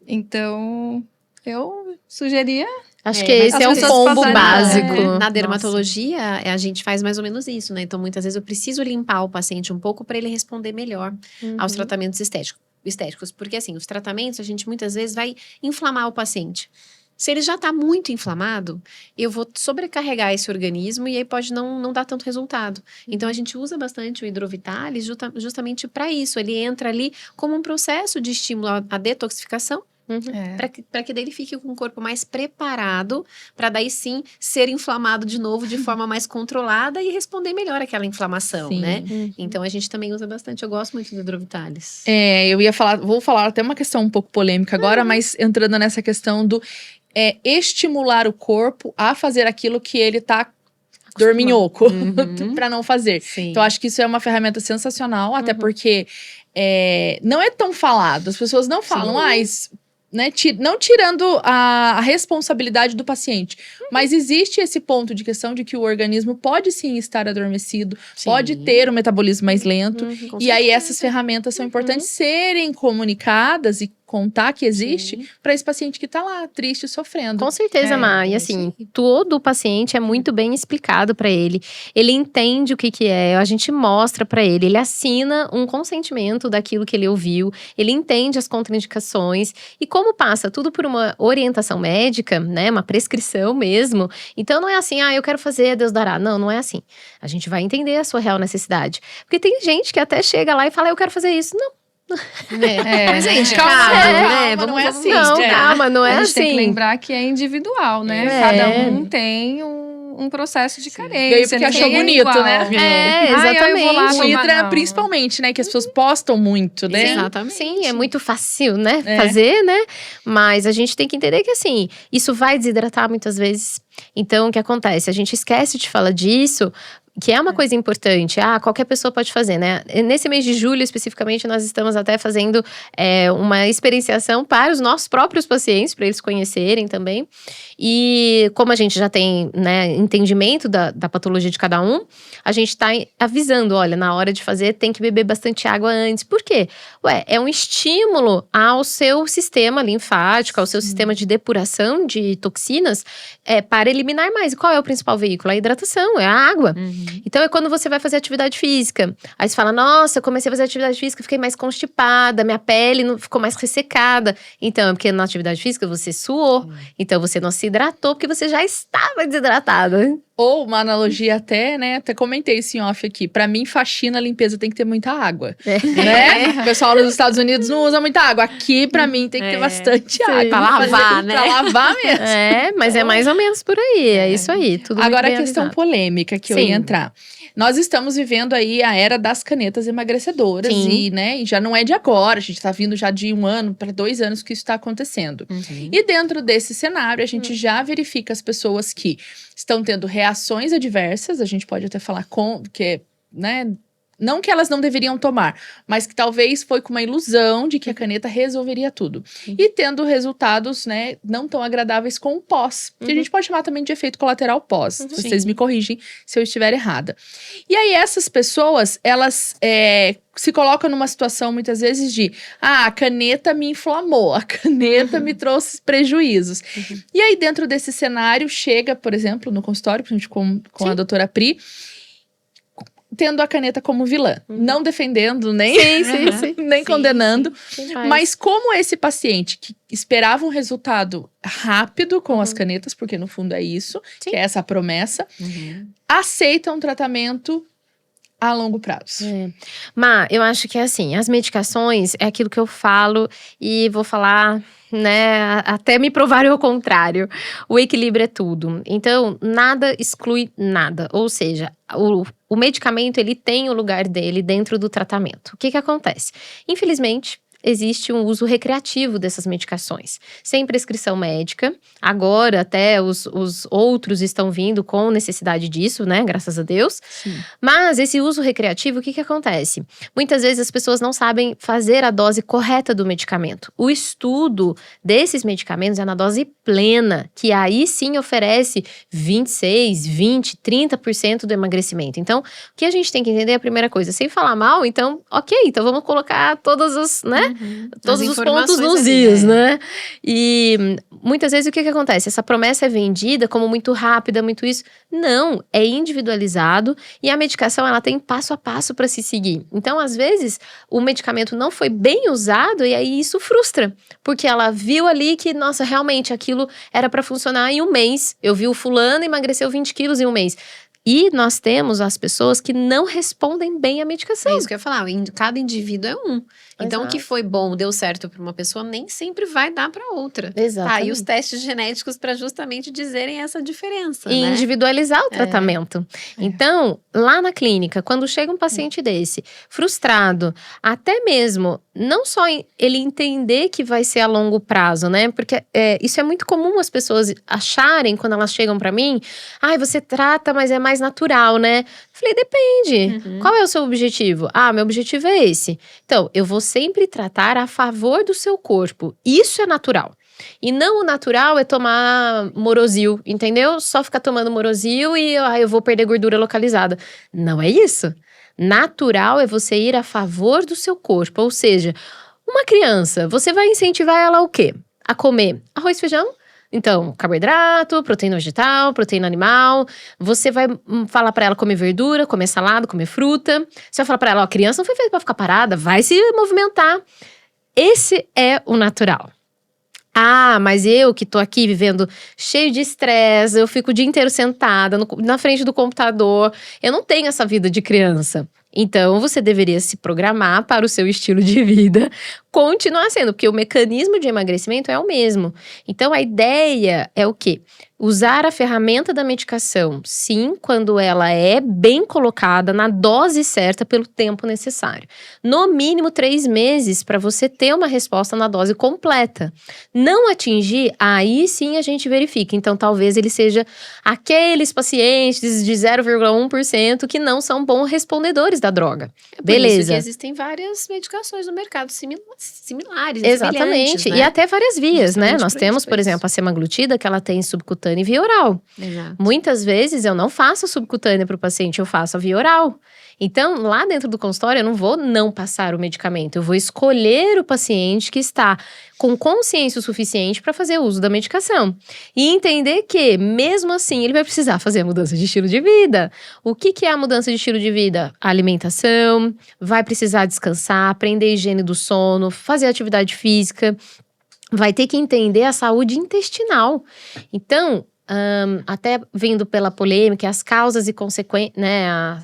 Então, eu sugeria... Acho que mas esse é as um pessoas combo passarem- básico. Na dermatologia, a gente faz mais ou menos isso, né? Então, muitas vezes eu preciso limpar o paciente um pouco para ele responder melhor aos tratamentos estéticos. Porque, assim, os tratamentos, a gente muitas vezes vai inflamar o paciente. Se ele já está muito inflamado, eu vou sobrecarregar esse organismo e aí pode não dar tanto resultado. Então, a gente usa bastante o hidrovitalis justamente para isso. Ele entra ali como um processo de estímulo à detoxificação Para que daí ele fique com o corpo mais preparado, para daí sim ser inflamado de novo de forma mais controlada e responder melhor àquela inflamação, Sim. né? Então a gente também usa bastante. Eu gosto muito do Hidrovitalis. Eu ia falar, vou falar até uma questão um pouco polêmica agora, mas entrando nessa questão do estimular o corpo a fazer aquilo que ele tá dorminhoco, pra não fazer. Sim. Então, acho que isso é uma ferramenta sensacional, até porque não é tão falado. As pessoas não falam, né, não tirando a responsabilidade do paciente. Mas existe esse ponto de questão de que o organismo pode sim estar adormecido, pode ter um metabolismo mais lento. E aí, essas ferramentas são importantes serem comunicadas e contar que existe para esse paciente que tá lá, triste, sofrendo. Com certeza, Má. E assim, todo o paciente é muito bem explicado para ele. Ele entende o que é, a gente mostra para ele. Ele assina um consentimento daquilo que ele ouviu. Ele entende as contraindicações. E como passa tudo por uma orientação médica, né? Uma prescrição mesmo. Então, não é assim, eu quero fazer, Deus dará. Não, não é assim. A gente vai entender a sua real necessidade. Porque tem gente que até chega lá e fala, eu quero fazer isso. Não. Mas, gente, calma, não é assim. Calma, não é A gente assim. tem que lembrar que é individual, né? Cada um tem um processo de carência. Veio porque achou bonito, né? Exatamente. O Hidra, principalmente, né? Que as pessoas postam muito, né? Exatamente. Sim, é muito fácil, né? Fazer, né? Mas a gente tem que entender que, assim, isso vai desidratar muitas vezes. Então, o que acontece? A gente esquece de falar disso, que é uma coisa importante. Qualquer pessoa pode fazer, né? Nesse mês de julho, especificamente, nós estamos até fazendo uma experienciação para os nossos próprios pacientes, para eles conhecerem também. E como a gente já tem, né, entendimento da patologia de cada um, a gente está avisando, olha, na hora de fazer tem que beber bastante água antes. Por quê? É um estímulo ao seu sistema linfático, ao seu sistema de depuração de toxinas, para eliminar mais. E qual é o principal veículo? A hidratação, é a água. Então, é quando você vai fazer atividade física. Aí você fala, nossa, eu comecei a fazer atividade física, fiquei mais constipada, minha pele não ficou mais ressecada. Então, é porque na atividade física você suou. Então, você não se hidratou, porque você já estava desidratada. Ou uma analogia até, né? Até comentei isso em off aqui. Pra mim, faxina, limpeza tem que ter muita água. Né? O pessoal nos Estados Unidos não usa muita água. Aqui, pra mim, tem que ter bastante água. Pra lavar, né? Pra lavar mesmo. Mas é mais ou menos por aí. É isso aí. Tudo Agora, muito bem a questão avisado. polêmica que eu ia entrar. Nós estamos vivendo aí a era das canetas emagrecedoras. Sim. E já não é de agora. A gente tá vindo já de 1 ano para 2 anos que isso tá acontecendo. E dentro desse cenário, a gente já verifica as pessoas que estão tendo reações adversas. A gente pode até falar que, né? Não que elas não deveriam tomar, mas que talvez foi com uma ilusão de que a caneta resolveria tudo. E tendo resultados, né, não tão agradáveis com o pós. Que a gente pode chamar também de efeito colateral pós. Vocês me corrigem se eu estiver errada. E aí, essas pessoas, elas se colocam numa situação, muitas vezes, de a caneta me inflamou, a caneta me trouxe prejuízos. E aí, dentro desse cenário, chega, por exemplo, no consultório, com a doutora Pri, tendo a caneta como vilã. Não defendendo, nem, nem condenando. Mas como esse paciente que esperava um resultado rápido com as canetas, porque no fundo é isso, que é essa promessa, aceita um tratamento a longo prazo. Má, eu acho que é assim, as medicações é aquilo que eu falo e vou falar, né, até me provarem o contrário. O equilíbrio é tudo. Então, nada exclui nada. Ou seja, o medicamento, ele tem o lugar dele dentro do tratamento. O que acontece? Infelizmente, existe um uso recreativo dessas medicações, sem prescrição médica. Agora, até os outros estão vindo com necessidade disso, né? Graças a Deus. Mas esse uso recreativo, o que acontece? Muitas vezes as pessoas não sabem fazer a dose correta do medicamento. O estudo desses medicamentos é na dose plena, que aí sim oferece 26, 20, 30% do emagrecimento. Então, o que a gente tem que entender é a primeira coisa, sem falar mal, então, ok, então vamos colocar todas as, né? Todos os pontos nos is, né? E muitas vezes o que acontece? Essa promessa é vendida como muito rápida, muito isso. Não, é individualizado e a medicação ela tem passo a passo para se seguir. Então, às vezes, o medicamento não foi bem usado e aí isso frustra. Porque ela viu ali que, nossa, realmente aquilo era para funcionar em um mês. Eu vi o fulano emagreceu 20 quilos em um mês. E nós temos as pessoas que não respondem bem à medicação. É isso que eu ia falar, cada indivíduo é um. Então, o que Exato. foi bom, deu certo para uma pessoa, nem sempre vai dar para outra. Exatamente. Tá, e os testes genéticos para justamente dizerem essa diferença, E né? individualizar o tratamento. Então, lá na clínica, quando chega um paciente desse, frustrado, até mesmo, não só ele entender que vai ser a longo prazo, né? Porque isso é muito comum as pessoas acharem, quando elas chegam pra mim, ai, você trata, mas é mais natural, né? Falei, depende. Uhum. Qual é o seu objetivo? Ah, meu objetivo é esse. Então, eu vou sempre tratar a favor do seu corpo. Isso é natural. E não o natural é tomar Morosil, entendeu? Só ficar tomando Morosil e eu vou perder gordura localizada. Não é isso. Natural é você ir a favor do seu corpo. Ou seja, uma criança, você vai incentivar ela o quê? A comer arroz e feijão? Então, carboidrato, proteína vegetal, proteína animal. Você vai falar pra ela comer verdura, comer salada, comer fruta. Você vai falar pra ela, ó, criança não foi feita pra ficar parada, vai se movimentar. Esse é o natural. Ah, mas eu que tô aqui vivendo cheio de estresse, eu fico o dia inteiro sentada na frente do computador, eu não tenho essa vida de criança. Então, você deveria se programar para o seu estilo de vida continuar sendo, porque o mecanismo de emagrecimento é o mesmo. Então, a ideia é o quê? Usar a ferramenta da medicação, sim, quando ela é bem colocada, na dose certa, pelo tempo necessário. No mínimo 3 meses para você ter uma resposta na dose completa. Não atingir, aí sim a gente verifica. Então, talvez ele seja aqueles pacientes de 0,1% que não são bons respondedores da droga. É por Beleza. isso que existem várias medicações no mercado similares, Exatamente. semelhantes, né? E até várias vias, né? Justamente Nós por temos, isso, por exemplo, a semaglutida, que ela tem subcutânea e via oral. Exato. Muitas vezes eu não faço a subcutânea para o paciente, eu faço a via oral. Então, lá dentro do consultório, eu não vou não passar o medicamento. Eu vou escolher o paciente que está com consciência o suficiente para fazer uso da medicação. E entender que, mesmo assim, ele vai precisar fazer a mudança de estilo de vida. O que é a mudança de estilo de vida? A alimentação, vai precisar descansar, aprender a higiene do sono, fazer atividade física. Vai ter que entender a saúde intestinal. Então, até vindo pela polêmica, as causas e consequências, né,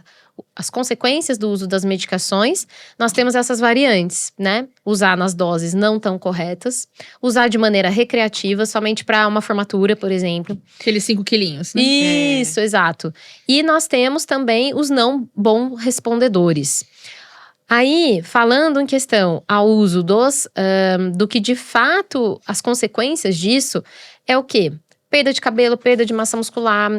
as consequências do uso das medicações, nós temos essas variantes, né? Usar nas doses não tão corretas, usar de maneira recreativa, somente para uma formatura, por exemplo. Aqueles 5 quilinhos, né? Isso, exato. E nós temos também os não bons respondedores. Aí, falando em questão ao uso do que de fato, as consequências disso é o quê? Perda de cabelo, perda de massa muscular,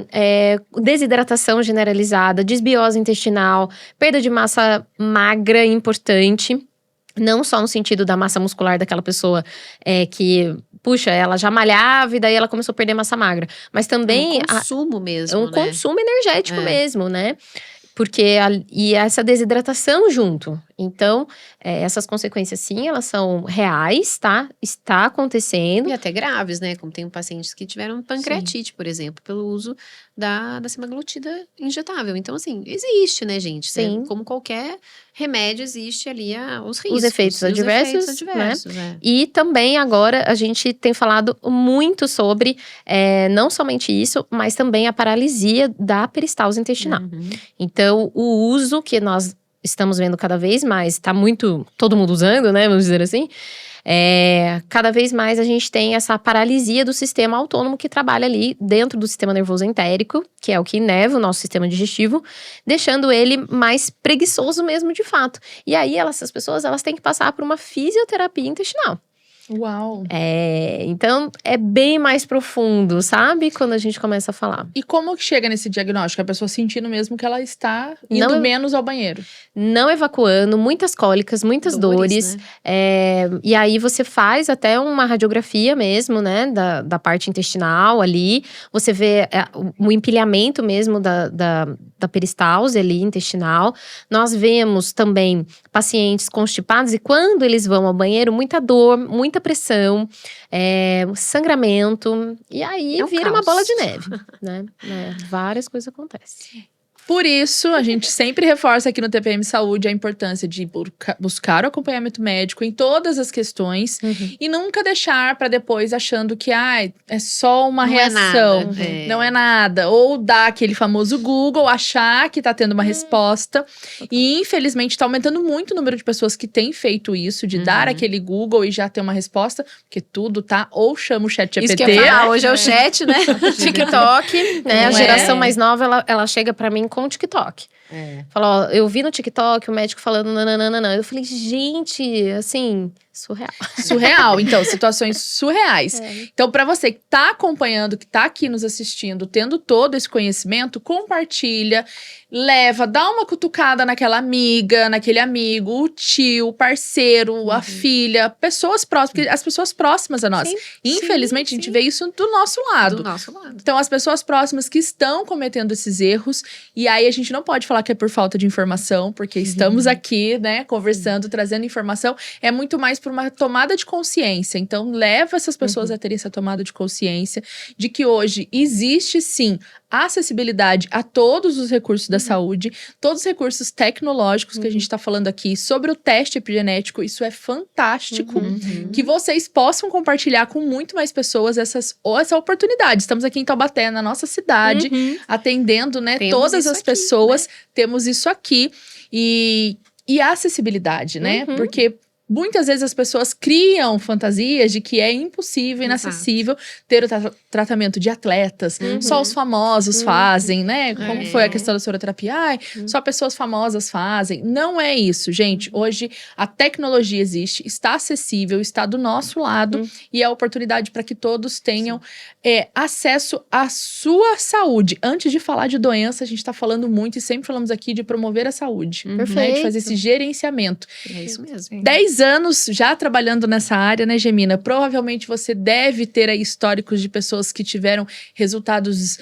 desidratação generalizada, desbiose intestinal, perda de massa magra importante. Não só no sentido da massa muscular daquela pessoa que, puxa, ela já malhava e daí ela começou a perder massa magra. Mas também… É um consumo mesmo, um né? consumo energético mesmo, né? Porque e essa desidratação junto. Então, essas consequências, sim, elas são reais, tá? Está acontecendo. E até graves, né? Como tem pacientes que tiveram pancreatite, por exemplo, pelo uso da semaglutida injetável. Então, assim, existe, né, gente? Sim. Né? Como qualquer remédio, existe ali os riscos. Os efeitos e adversos, né? E também agora a gente tem falado muito sobre, não somente isso, mas também a paralisia da peristalse intestinal. Uhum. Então, o uso que nós estamos vendo cada vez mais, tá muito, todo mundo usando, né, vamos dizer assim, cada vez mais a gente tem essa paralisia do sistema autônomo que trabalha ali dentro do sistema nervoso entérico, que é o que inerva o nosso sistema digestivo, deixando ele mais preguiçoso mesmo de fato. E aí, essas pessoas, elas têm que passar por uma fisioterapia intestinal. Uau! Então, é bem mais profundo, sabe? Quando a gente começa a falar. E como que chega nesse diagnóstico? A pessoa sentindo mesmo que ela está indo menos ao banheiro. Não evacuando, muitas cólicas, muitas dores. Né? E aí você faz até uma radiografia mesmo, né? Da parte intestinal ali. Você vê o empilhamento mesmo da peristalse ali intestinal. Nós vemos também pacientes constipados e quando eles vão ao banheiro, muita dor, muita pressão, sangramento. E aí vira uma bola de neve, né? Várias coisas acontecem. Por isso, a gente sempre reforça aqui no TPM Saúde a importância de buscar o acompanhamento médico em todas as questões e nunca deixar para depois achando que é só uma reação, não é nada. Ou dar aquele famoso Google, achar que tá tendo uma resposta. E infelizmente tá aumentando muito o número de pessoas que têm feito isso, de dar aquele Google e já ter uma resposta, porque tudo tá, ou chama o ChatGPT. Isso que eu ia falar, hoje é o chat, né? TikTok, né? A geração mais nova, ela chega pra mim com o TikTok. Fala, ó, eu vi no TikTok o médico falando nananana. Eu falei, gente, assim, surreal. Surreal, então, situações surreais. Então, pra você que tá acompanhando, que tá aqui nos assistindo, tendo todo esse conhecimento, compartilha, leva, dá uma cutucada naquela amiga, naquele amigo, o tio, o parceiro, a filha, pessoas próximas, porque as pessoas próximas a nós. Sim, Infelizmente, a gente vê isso do nosso lado. Do nosso lado. Então, as pessoas próximas que estão cometendo esses erros, e aí a gente não pode falar que é por falta de informação, porque estamos aqui, né, conversando, trazendo informação, é muito mais por uma tomada de consciência. Então, leva essas pessoas a terem essa tomada de consciência de que hoje existe, sim, acessibilidade a todos os recursos da saúde, todos os recursos tecnológicos que a gente está falando aqui, sobre o teste epigenético, isso é fantástico, que vocês possam compartilhar com muito mais pessoas essa oportunidade. Estamos aqui em Taubaté, na nossa cidade, atendendo, né, todas as pessoas, temos isso aqui, e a acessibilidade, né, porque muitas vezes as pessoas criam fantasias de que é impossível, inacessível ter o tratamento de atletas. Só os famosos fazem, né? Como foi a questão da soroterapia? Só pessoas famosas fazem. Não é isso, gente. Hoje a tecnologia existe, está acessível, está do nosso lado e é a oportunidade para que todos tenham acesso à sua saúde. Antes de falar de doença, a gente está falando muito e sempre falamos aqui de promover a saúde. Né? De fazer esse gerenciamento. É isso mesmo. 10 anos já trabalhando nessa área, né, Gemina? Provavelmente você deve ter aí históricos de pessoas que tiveram resultados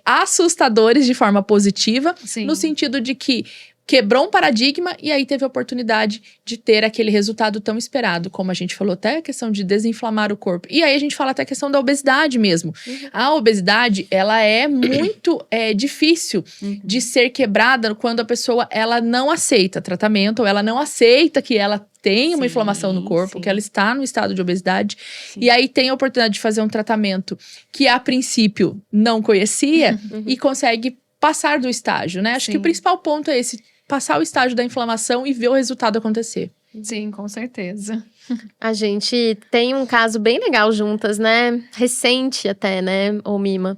assustadores de forma positiva, no sentido de que quebrou um paradigma e aí teve a oportunidade de ter aquele resultado tão esperado, como a gente falou, até a questão de desinflamar o corpo. E aí a gente fala até a questão da obesidade mesmo. A obesidade, ela é muito difícil de ser quebrada quando a pessoa ela não aceita tratamento, ou ela não aceita que ela tem uma inflamação no corpo, que ela está no estado de obesidade, e aí tem a oportunidade de fazer um tratamento que a princípio não conhecia e consegue passar do estágio, né? Acho que o principal ponto é esse, passar o estágio da inflamação e ver o resultado acontecer. Sim, com certeza. A gente tem um caso bem legal juntas, né? Recente até, né, ô Mima?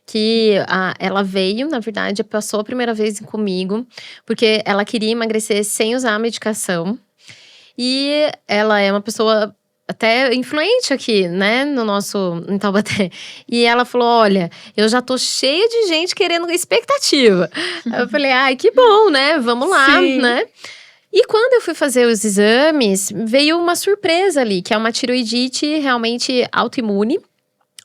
Que ela veio, na verdade, passou a primeira vez comigo, porque ela queria emagrecer sem usar a medicação. E ela é uma pessoa até influente aqui, né, em Taubaté. E ela falou, olha, eu já tô cheia de gente querendo expectativa. Eu falei, ai, que bom, né, vamos lá, né. E quando eu fui fazer os exames, veio uma surpresa ali, que é uma tiroidite realmente autoimune.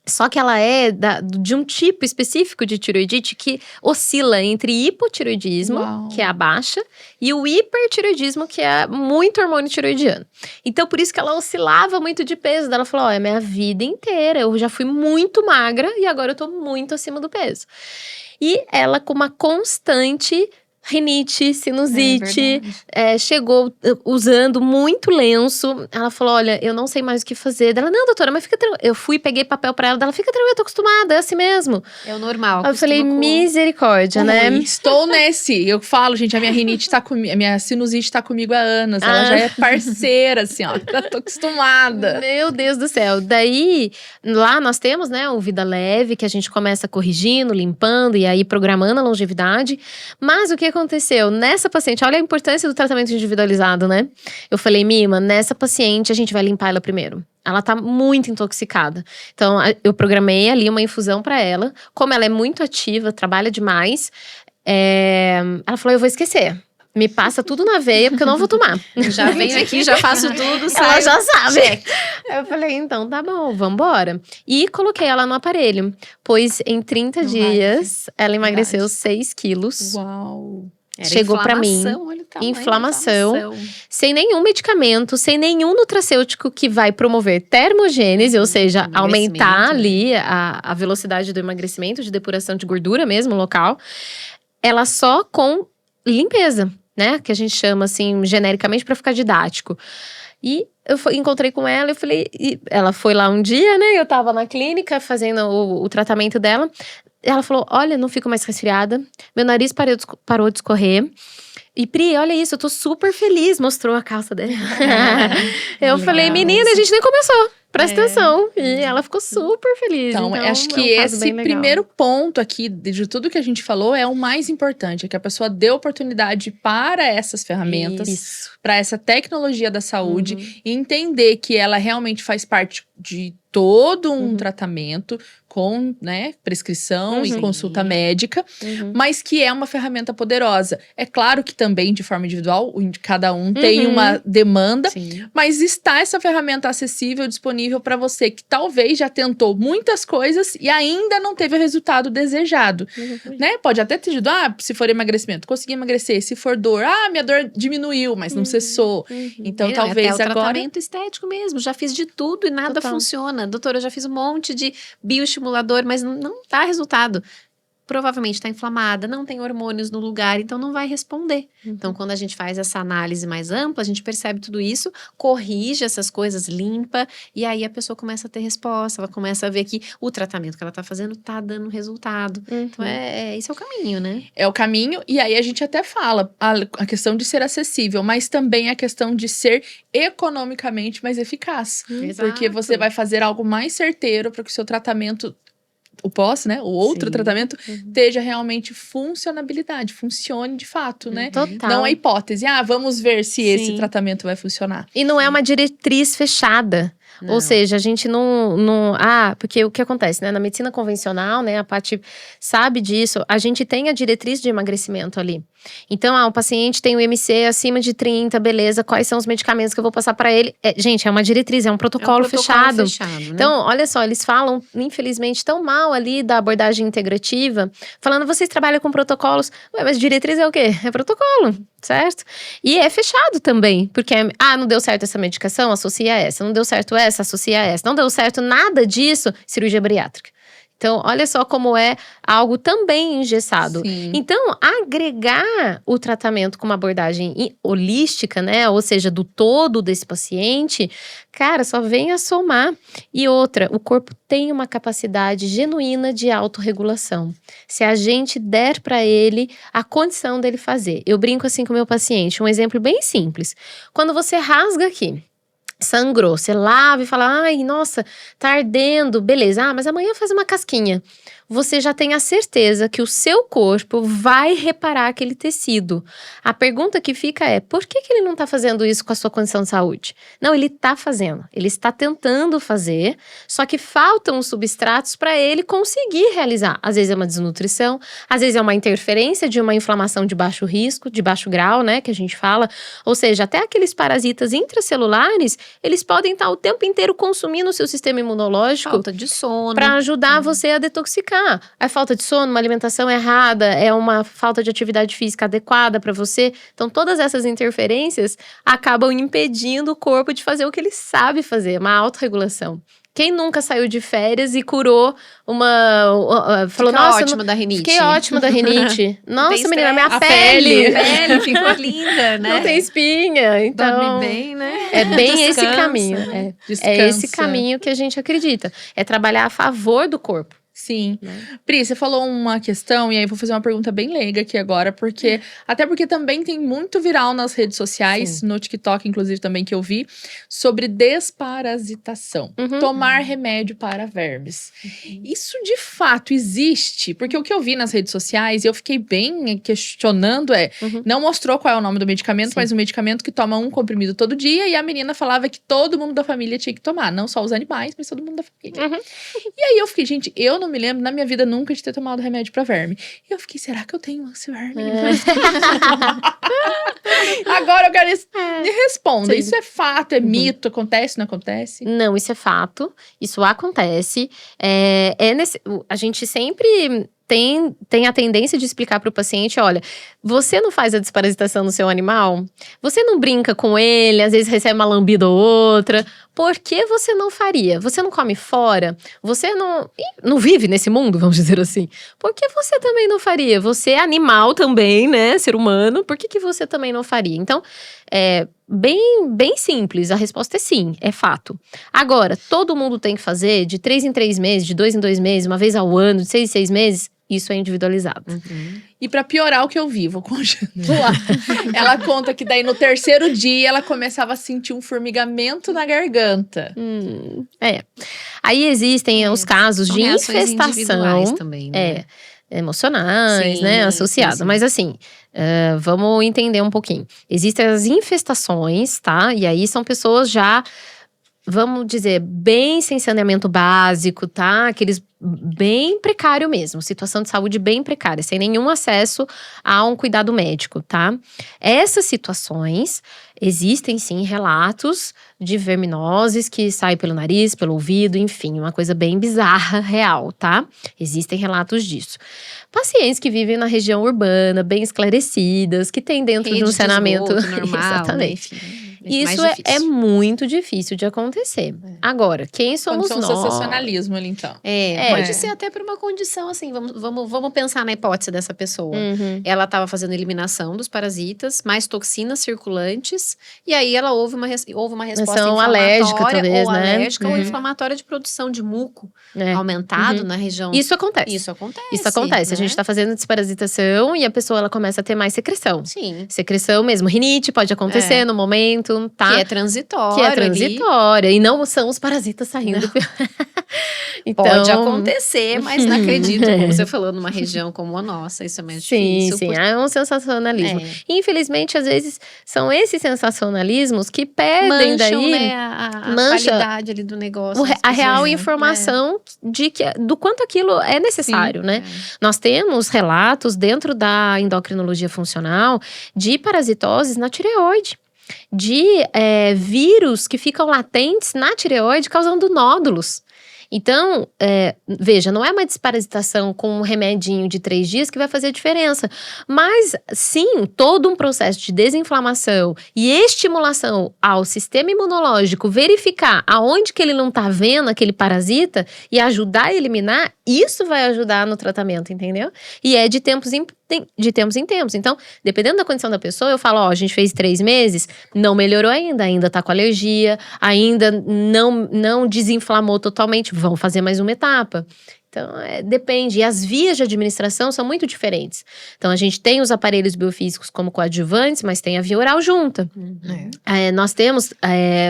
Só que ela é de um tipo específico de tiroidite que oscila entre hipotiroidismo, que é a baixa, e o hipertiroidismo, que é muito hormônio tiroidiano. Então, por isso que ela oscilava muito de peso. Ela falou, ó, é minha vida inteira, eu já fui muito magra e agora eu tô muito acima do peso. E ela com uma constante rinite, sinusite, chegou usando muito lenço. Ela falou, olha, eu não sei mais o que fazer. Ela, não, doutora, mas fica tranquila. Eu fui, peguei papel pra ela, ela, fica tranquila, eu tô acostumada, é assim mesmo. É o normal. Eu falei, misericórdia, né? Estou nesse. Eu falo, gente, a minha rinite tá comigo, a minha sinusite tá comigo há anos. Ela já é parceira, assim, ó. Já tô acostumada. Meu Deus do céu. Daí, lá nós temos, né, o Vida Leve, que a gente começa corrigindo, limpando e aí programando a longevidade. Mas o que aconteceu? Nessa paciente, olha a importância do tratamento individualizado, né? Eu falei, Mima, nessa paciente a gente vai limpar ela primeiro. Ela tá muito intoxicada. Então, eu programei ali uma infusão pra ela. Como ela é muito ativa, trabalha demais, ela falou, eu vou esquecer. Me passa tudo na veia, porque eu não vou tomar. Já venho aqui, já faço tudo, sai. Ela já sabe. Eu falei, então tá bom, vambora. E coloquei ela no aparelho. Pois em 30 dias, ela emagreceu 6 quilos. Uau! Chegou pra mim, olha o tamanho da inflamação, sem nenhum medicamento, sem nenhum nutracêutico que vai promover termogênese, ou seja, aumentar ali a velocidade do emagrecimento, de depuração de gordura mesmo, local. ela só com limpeza, né? Que a gente chama assim, genericamente, para ficar didático. E eu encontrei com ela, eu falei, ela foi lá um dia, né? Eu tava na clínica fazendo o tratamento dela. Ela falou: olha, não fico mais resfriada, meu nariz parou de escorrer. E Pri, olha isso, eu tô super feliz. Mostrou a calça dela. Eu falei, menina, a gente nem começou. Presta atenção. E ela ficou super feliz. Então, acho que esse primeiro ponto aqui, de tudo que a gente falou, é o mais importante. É que a pessoa dê oportunidade para essas ferramentas, para essa tecnologia da saúde, e entender que ela realmente faz parte de todo um tratamento com, né, prescrição e consulta médica, mas que é uma ferramenta poderosa. É claro que também, de forma individual, cada um tem uma demanda, mas está essa ferramenta acessível, disponível para você que talvez já tentou muitas coisas e ainda não teve o resultado desejado, né? Pode até ter sido, se for emagrecimento, consegui emagrecer. Se for dor, minha dor diminuiu, mas não cessou. Então, talvez até o agora... tratamento estético mesmo, já fiz de tudo e nada funciona. Doutora, eu já fiz um monte de bioestimulador, mas não dá resultado. Provavelmente está inflamada, não tem hormônios no lugar, então não vai responder. Então, quando a gente faz essa análise mais ampla, a gente percebe tudo isso, corrige essas coisas, limpa, e aí a pessoa começa a ter resposta, ela começa a ver que o tratamento que ela está fazendo está dando resultado. Então, esse é o caminho, né? É o caminho, e aí a gente até fala a questão de ser acessível, mas também a questão de ser economicamente mais eficaz. Porque você vai fazer algo mais certeiro para que o seu tratamento, o pós, né? O outro tratamento esteja realmente funcionabilidade, funcione de fato, né? Total. Não a hipótese, vamos ver se esse tratamento vai funcionar. E não é uma diretriz fechada. Não. Ou seja, a gente não... porque o que acontece, né? Na medicina convencional, né? A Paty sabe disso. A gente tem a diretriz de emagrecimento ali. Então, o paciente tem o IMC acima de 30, beleza. Quais são os medicamentos que eu vou passar para ele? Gente, é uma diretriz, é um protocolo fechado. Né? Então, olha só, eles falam, infelizmente, tão mal ali da abordagem integrativa, falando, vocês trabalham com protocolos. Ué, mas diretriz é o quê? É protocolo, certo? E é fechado também, porque não deu certo essa medicação, associa a essa. Não deu certo essa, associa a essa. Não deu certo nada disso, cirurgia bariátrica. Então, olha só como é algo também engessado. Sim. Então, agregar o tratamento com uma abordagem holística, né? Ou seja, do todo desse paciente, cara, só vem a somar. E outra, o corpo tem uma capacidade genuína de autorregulação. Se a gente der para ele a condição dele fazer. Eu brinco assim com o meu paciente, um exemplo bem simples. Quando você rasga aqui, sangrou, você lava e fala, ai, nossa, tá ardendo, beleza, mas amanhã faz uma casquinha. Você já tem a certeza que o seu corpo vai reparar aquele tecido. A pergunta que fica é, por que ele não tá fazendo isso com a sua condição de saúde? Não, ele tá fazendo, ele está tentando fazer, só que faltam os substratos para ele conseguir realizar. Às vezes é uma desnutrição, às vezes é uma interferência de uma inflamação de baixo risco, de baixo grau, né, que a gente fala. Ou seja, até aqueles parasitas intracelulares, eles podem estar o tempo inteiro consumindo o seu sistema imunológico. Falta de sono. Para ajudar você a detoxicar. É falta de sono, uma alimentação errada, é uma falta de atividade física adequada para você. Então, todas essas interferências acabam impedindo o corpo de fazer o que ele sabe fazer, uma autorregulação. Quem nunca saiu de férias e curou falou, nossa, ótimo da rinite. Fiquei ótimo da rinite. Nossa, menina, minha A pele. pele ficou linda, né? Não tem espinha. Então, dorme bem, né? é bem esse Descansa, caminho. né? É esse caminho que a gente acredita. É trabalhar a favor do corpo. Sim. Pri, você falou uma questão, e aí eu vou fazer uma pergunta bem leiga aqui agora, até porque também tem muito viral nas redes sociais, no TikTok, inclusive, também que eu vi, sobre desparasitação. Tomar remédio para vermes. Isso de fato existe? Porque o que eu vi nas redes sociais, e eu fiquei bem questionando, não mostrou qual é o nome do medicamento, mas um medicamento que toma um comprimido todo dia, e a menina falava que todo mundo da família tinha que tomar, não só os animais, mas todo mundo da família. E aí eu fiquei, gente, eu não me lembro na minha vida nunca de ter tomado remédio pra verme. E eu fiquei, será que eu tenho anti-verme? Agora eu quero me responda. Sim. Isso é fato, é mito, acontece, não acontece? Não, isso é fato, isso acontece. A gente sempre tem a tendência de explicar para o paciente, olha, você não faz a desparasitação no seu animal? Você não brinca com ele, às vezes recebe uma lambida ou outra? Por que você não faria? Você não come fora? Você não vive nesse mundo, vamos dizer assim. Por que você também não faria? Você é animal também, né? Ser humano. Por que você também não faria? Então, bem simples. A resposta é sim, é fato. Agora, todo mundo tem que fazer de 3 em 3 meses, de 2 em 2 meses, uma vez ao ano, de 6 em 6 meses. Isso é individualizado. E pra piorar o que eu vi, vou continuar. Ela conta que daí no 3º dia ela começava a sentir um formigamento na garganta. Aí existem os casos São de reações individuais infestação. também, né? Emocionais, Sim, né, associadas. sim. Mas assim, vamos entender um pouquinho. Existem as infestações, tá? E aí são pessoas já, vamos dizer, bem sem saneamento básico, tá? Aqueles bem precário mesmo, situação de saúde bem precária, sem nenhum acesso a um cuidado médico, tá? Essas situações, existem sim relatos de verminoses que saem pelo nariz, pelo ouvido, enfim, uma coisa bem bizarra, real, tá? Existem relatos disso. Pacientes que vivem na região urbana, bem esclarecidas, que têm dentro de um saneamento normal, exatamente. Né? Enfim, Isso mais é difícil. muito difícil de acontecer. Agora, quem somos Condição nós? sensacionalismo ali, então. Pode ser até por uma condição assim, vamos pensar na hipótese dessa pessoa. Uhum. Ela estava fazendo eliminação dos parasitas, mais toxinas circulantes, e aí ela houve uma resposta Reação inflamatória alérgica, talvez, ou né? alérgica ou Uhum. inflamatória de produção de muco É. aumentado Uhum. na região. Isso acontece. Isso acontece. Isso acontece. A gente tá fazendo desparasitação e a pessoa ela começa a ter mais secreção. Sim. Secreção mesmo. Rinite pode acontecer no momento, tá? Que é transitório. Que é ali. transitória. E não são os parasitas saindo. Então, Pode acontecer, mas não acredito, como você falou, numa região como a nossa, isso é mais difícil. Sim, é um sensacionalismo. É. Infelizmente, às vezes, são esses sensacionalismos que perdem Mancham, daí né, a mancha qualidade ali do negócio. a real né? informação do quanto aquilo é necessário, né? Nós temos relatos dentro da endocrinologia funcional de parasitoses na tireoide. De vírus que ficam latentes na tireoide causando nódulos. Então, veja, não é uma desparasitação com um remedinho de 3 dias que vai fazer a diferença. Mas, sim, todo um processo de desinflamação e estimulação ao sistema imunológico, verificar aonde que ele não tá vendo aquele parasita e ajudar a eliminar, isso vai ajudar no tratamento, entendeu? E é de tempos em tempos. Então, dependendo da condição da pessoa, eu falo, a gente fez 3 meses, não melhorou ainda tá com alergia, ainda não desinflamou totalmente, vão fazer mais uma etapa. Então, depende. E as vias de administração são muito diferentes. Então, a gente tem os aparelhos biofísicos como coadjuvantes, mas tem a via oral junta. Nós temos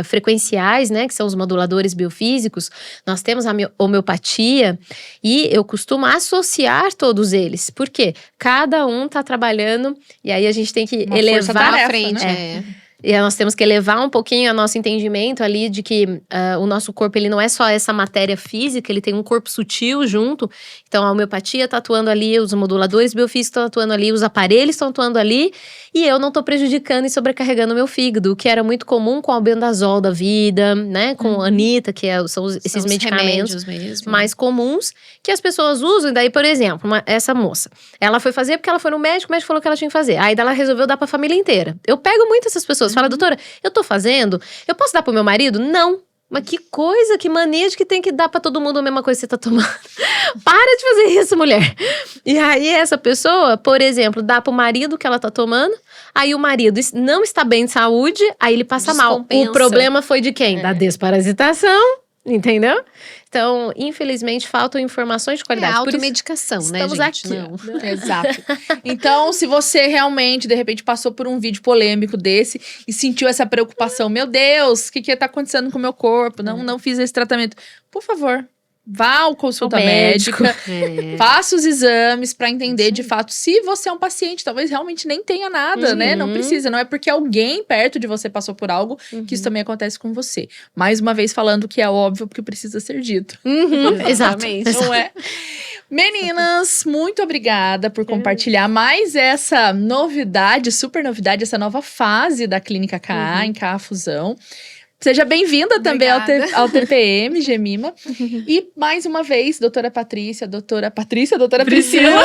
frequenciais, né, que são os moduladores biofísicos. Nós temos a homeopatia. E eu costumo associar todos eles. Por quê? Cada um tá trabalhando. E aí, a gente tem que elevar força-tarefa, à frente, né? E nós temos que elevar um pouquinho o nosso entendimento ali de que o nosso corpo, ele não é só essa matéria física, ele tem um corpo sutil junto. Então, a homeopatia tá atuando ali, os moduladores biofísicos estão atuando ali, os aparelhos estão atuando ali, e eu não tô prejudicando e sobrecarregando o meu fígado, o que era muito comum com o albendazol da vida, né? Com a Anita, que são esses medicamentos mesmo. mais comuns que as pessoas usam. E daí, por exemplo, essa moça, ela foi fazer porque ela foi no médico, o médico falou que ela tinha que fazer. Aí ela resolveu dar pra família inteira. Eu pego muito essas pessoas, fala, doutora, eu tô fazendo, eu posso dar pro meu marido? Não. Mas que coisa, que mania de que tem que dar pra todo mundo a mesma coisa que você tá tomando. Para de fazer isso, mulher. E aí, essa pessoa, por exemplo, dá pro marido que ela tá tomando, aí o marido não está bem de saúde, aí ele passa mal. Descompensa. O problema foi de quem? Da desparasitação. Entendeu? Então, infelizmente, faltam informações de qualidade. Por isso, automedicação, né, estamos gente? aqui. Não. Exato. Então, se você realmente, de repente, passou por um vídeo polêmico desse e sentiu essa preocupação, meu Deus, o que tá acontecendo com o meu corpo? Não fiz esse tratamento. Por favor, vá ao consulta Ao médico. médica, faça os exames para entender de fato se você é um paciente. Talvez realmente nem tenha nada, né? Não precisa. Não é porque alguém perto de você passou por algo que isso também acontece com você. Mais uma vez falando que é óbvio porque precisa ser dito. Exatamente. Não é? Meninas, muito obrigada por compartilhar mais essa novidade, super novidade, essa nova fase da Clínica KA em KA Fusão. Seja bem-vinda também Obrigada. ao TPM, Gemima. E mais uma vez, doutora Priscila,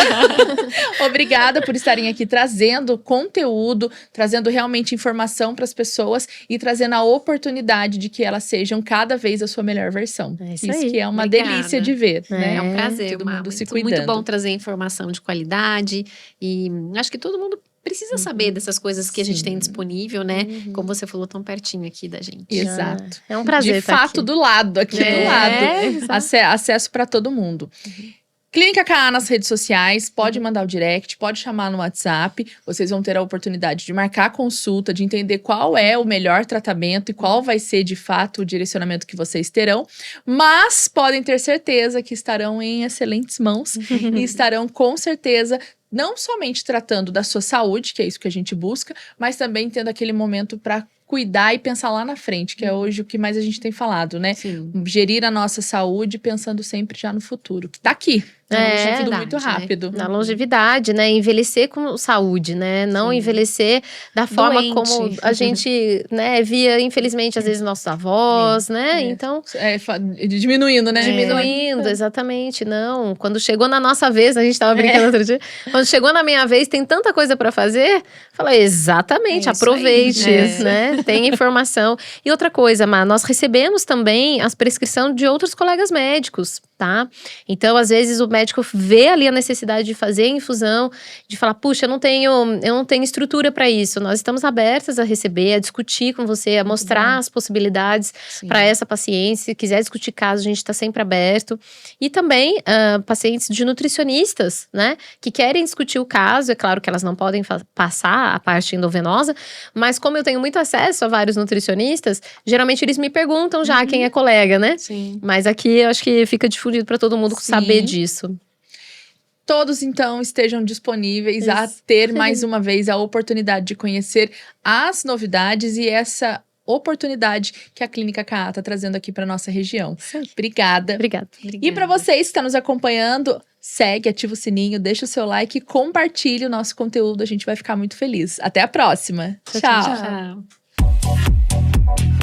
obrigada por estarem aqui trazendo conteúdo, trazendo realmente informação para as pessoas e trazendo a oportunidade de que elas sejam cada vez a sua melhor versão. É isso aí. que é uma Obrigada. delícia de ver, né? É um prazer, Todo mundo se muito cuidando. bom trazer informação de qualidade e acho que todo mundo precisa saber dessas coisas que a gente tem disponível, né? Como você falou, tão pertinho aqui da gente. Exato. É um prazer De estar fato, aqui. do lado, aqui do lado. exato. Acesso para todo mundo. Clínica KA nas redes sociais, pode mandar o direct, pode chamar no WhatsApp. Vocês vão ter a oportunidade de marcar a consulta, de entender qual é o melhor tratamento e qual vai ser, de fato, o direcionamento que vocês terão. Mas podem ter certeza que estarão em excelentes mãos e estarão, com certeza, não somente tratando da sua saúde, que é isso que a gente busca, mas também tendo aquele momento para cuidar e pensar lá na frente, que é hoje o que mais a gente tem falado, né? Sim. Gerir a nossa saúde pensando sempre já no futuro, que tá aqui. É, Tudo muito verdade, né? rápido. Na longevidade, né? Envelhecer com saúde, né? Não envelhecer da forma Doente. como a gente, né, via, infelizmente, às vezes, nossos avós, né? Então, Diminuindo, né? diminuindo, exatamente, não. Quando chegou na nossa vez, a gente tava brincando outro dia, quando chegou na minha vez, tem tanta coisa pra fazer, fala, exatamente, É isso aproveite, aí. né? Tem informação. E outra coisa, Má, nós recebemos também as prescrições de outros colegas médicos, tá? Então, às vezes, o médico vê ali a necessidade de fazer a infusão, de falar, puxa, eu não tenho estrutura para isso. Nós estamos abertas a receber, a discutir com você, a mostrar as possibilidades para essa paciente. Se quiser discutir caso, a gente está sempre aberto. E também pacientes de nutricionistas, né? Que querem discutir o caso. É claro que elas não podem passar a parte endovenosa, mas como eu tenho muito acesso a vários nutricionistas, geralmente eles me perguntam já quem é colega, né? Sim. Mas aqui eu acho que fica difundido para todo mundo saber disso. Todos, então, estejam disponíveis a ter, mais uma vez, a oportunidade de conhecer as novidades e essa oportunidade que a Clínica KA está trazendo aqui para nossa região. Obrigada. Obrigada. E para vocês que estão nos acompanhando, segue, ativa o sininho, deixa o seu like e compartilhe o nosso conteúdo. A gente vai ficar muito feliz. Até a próxima. Tchau. Tchau.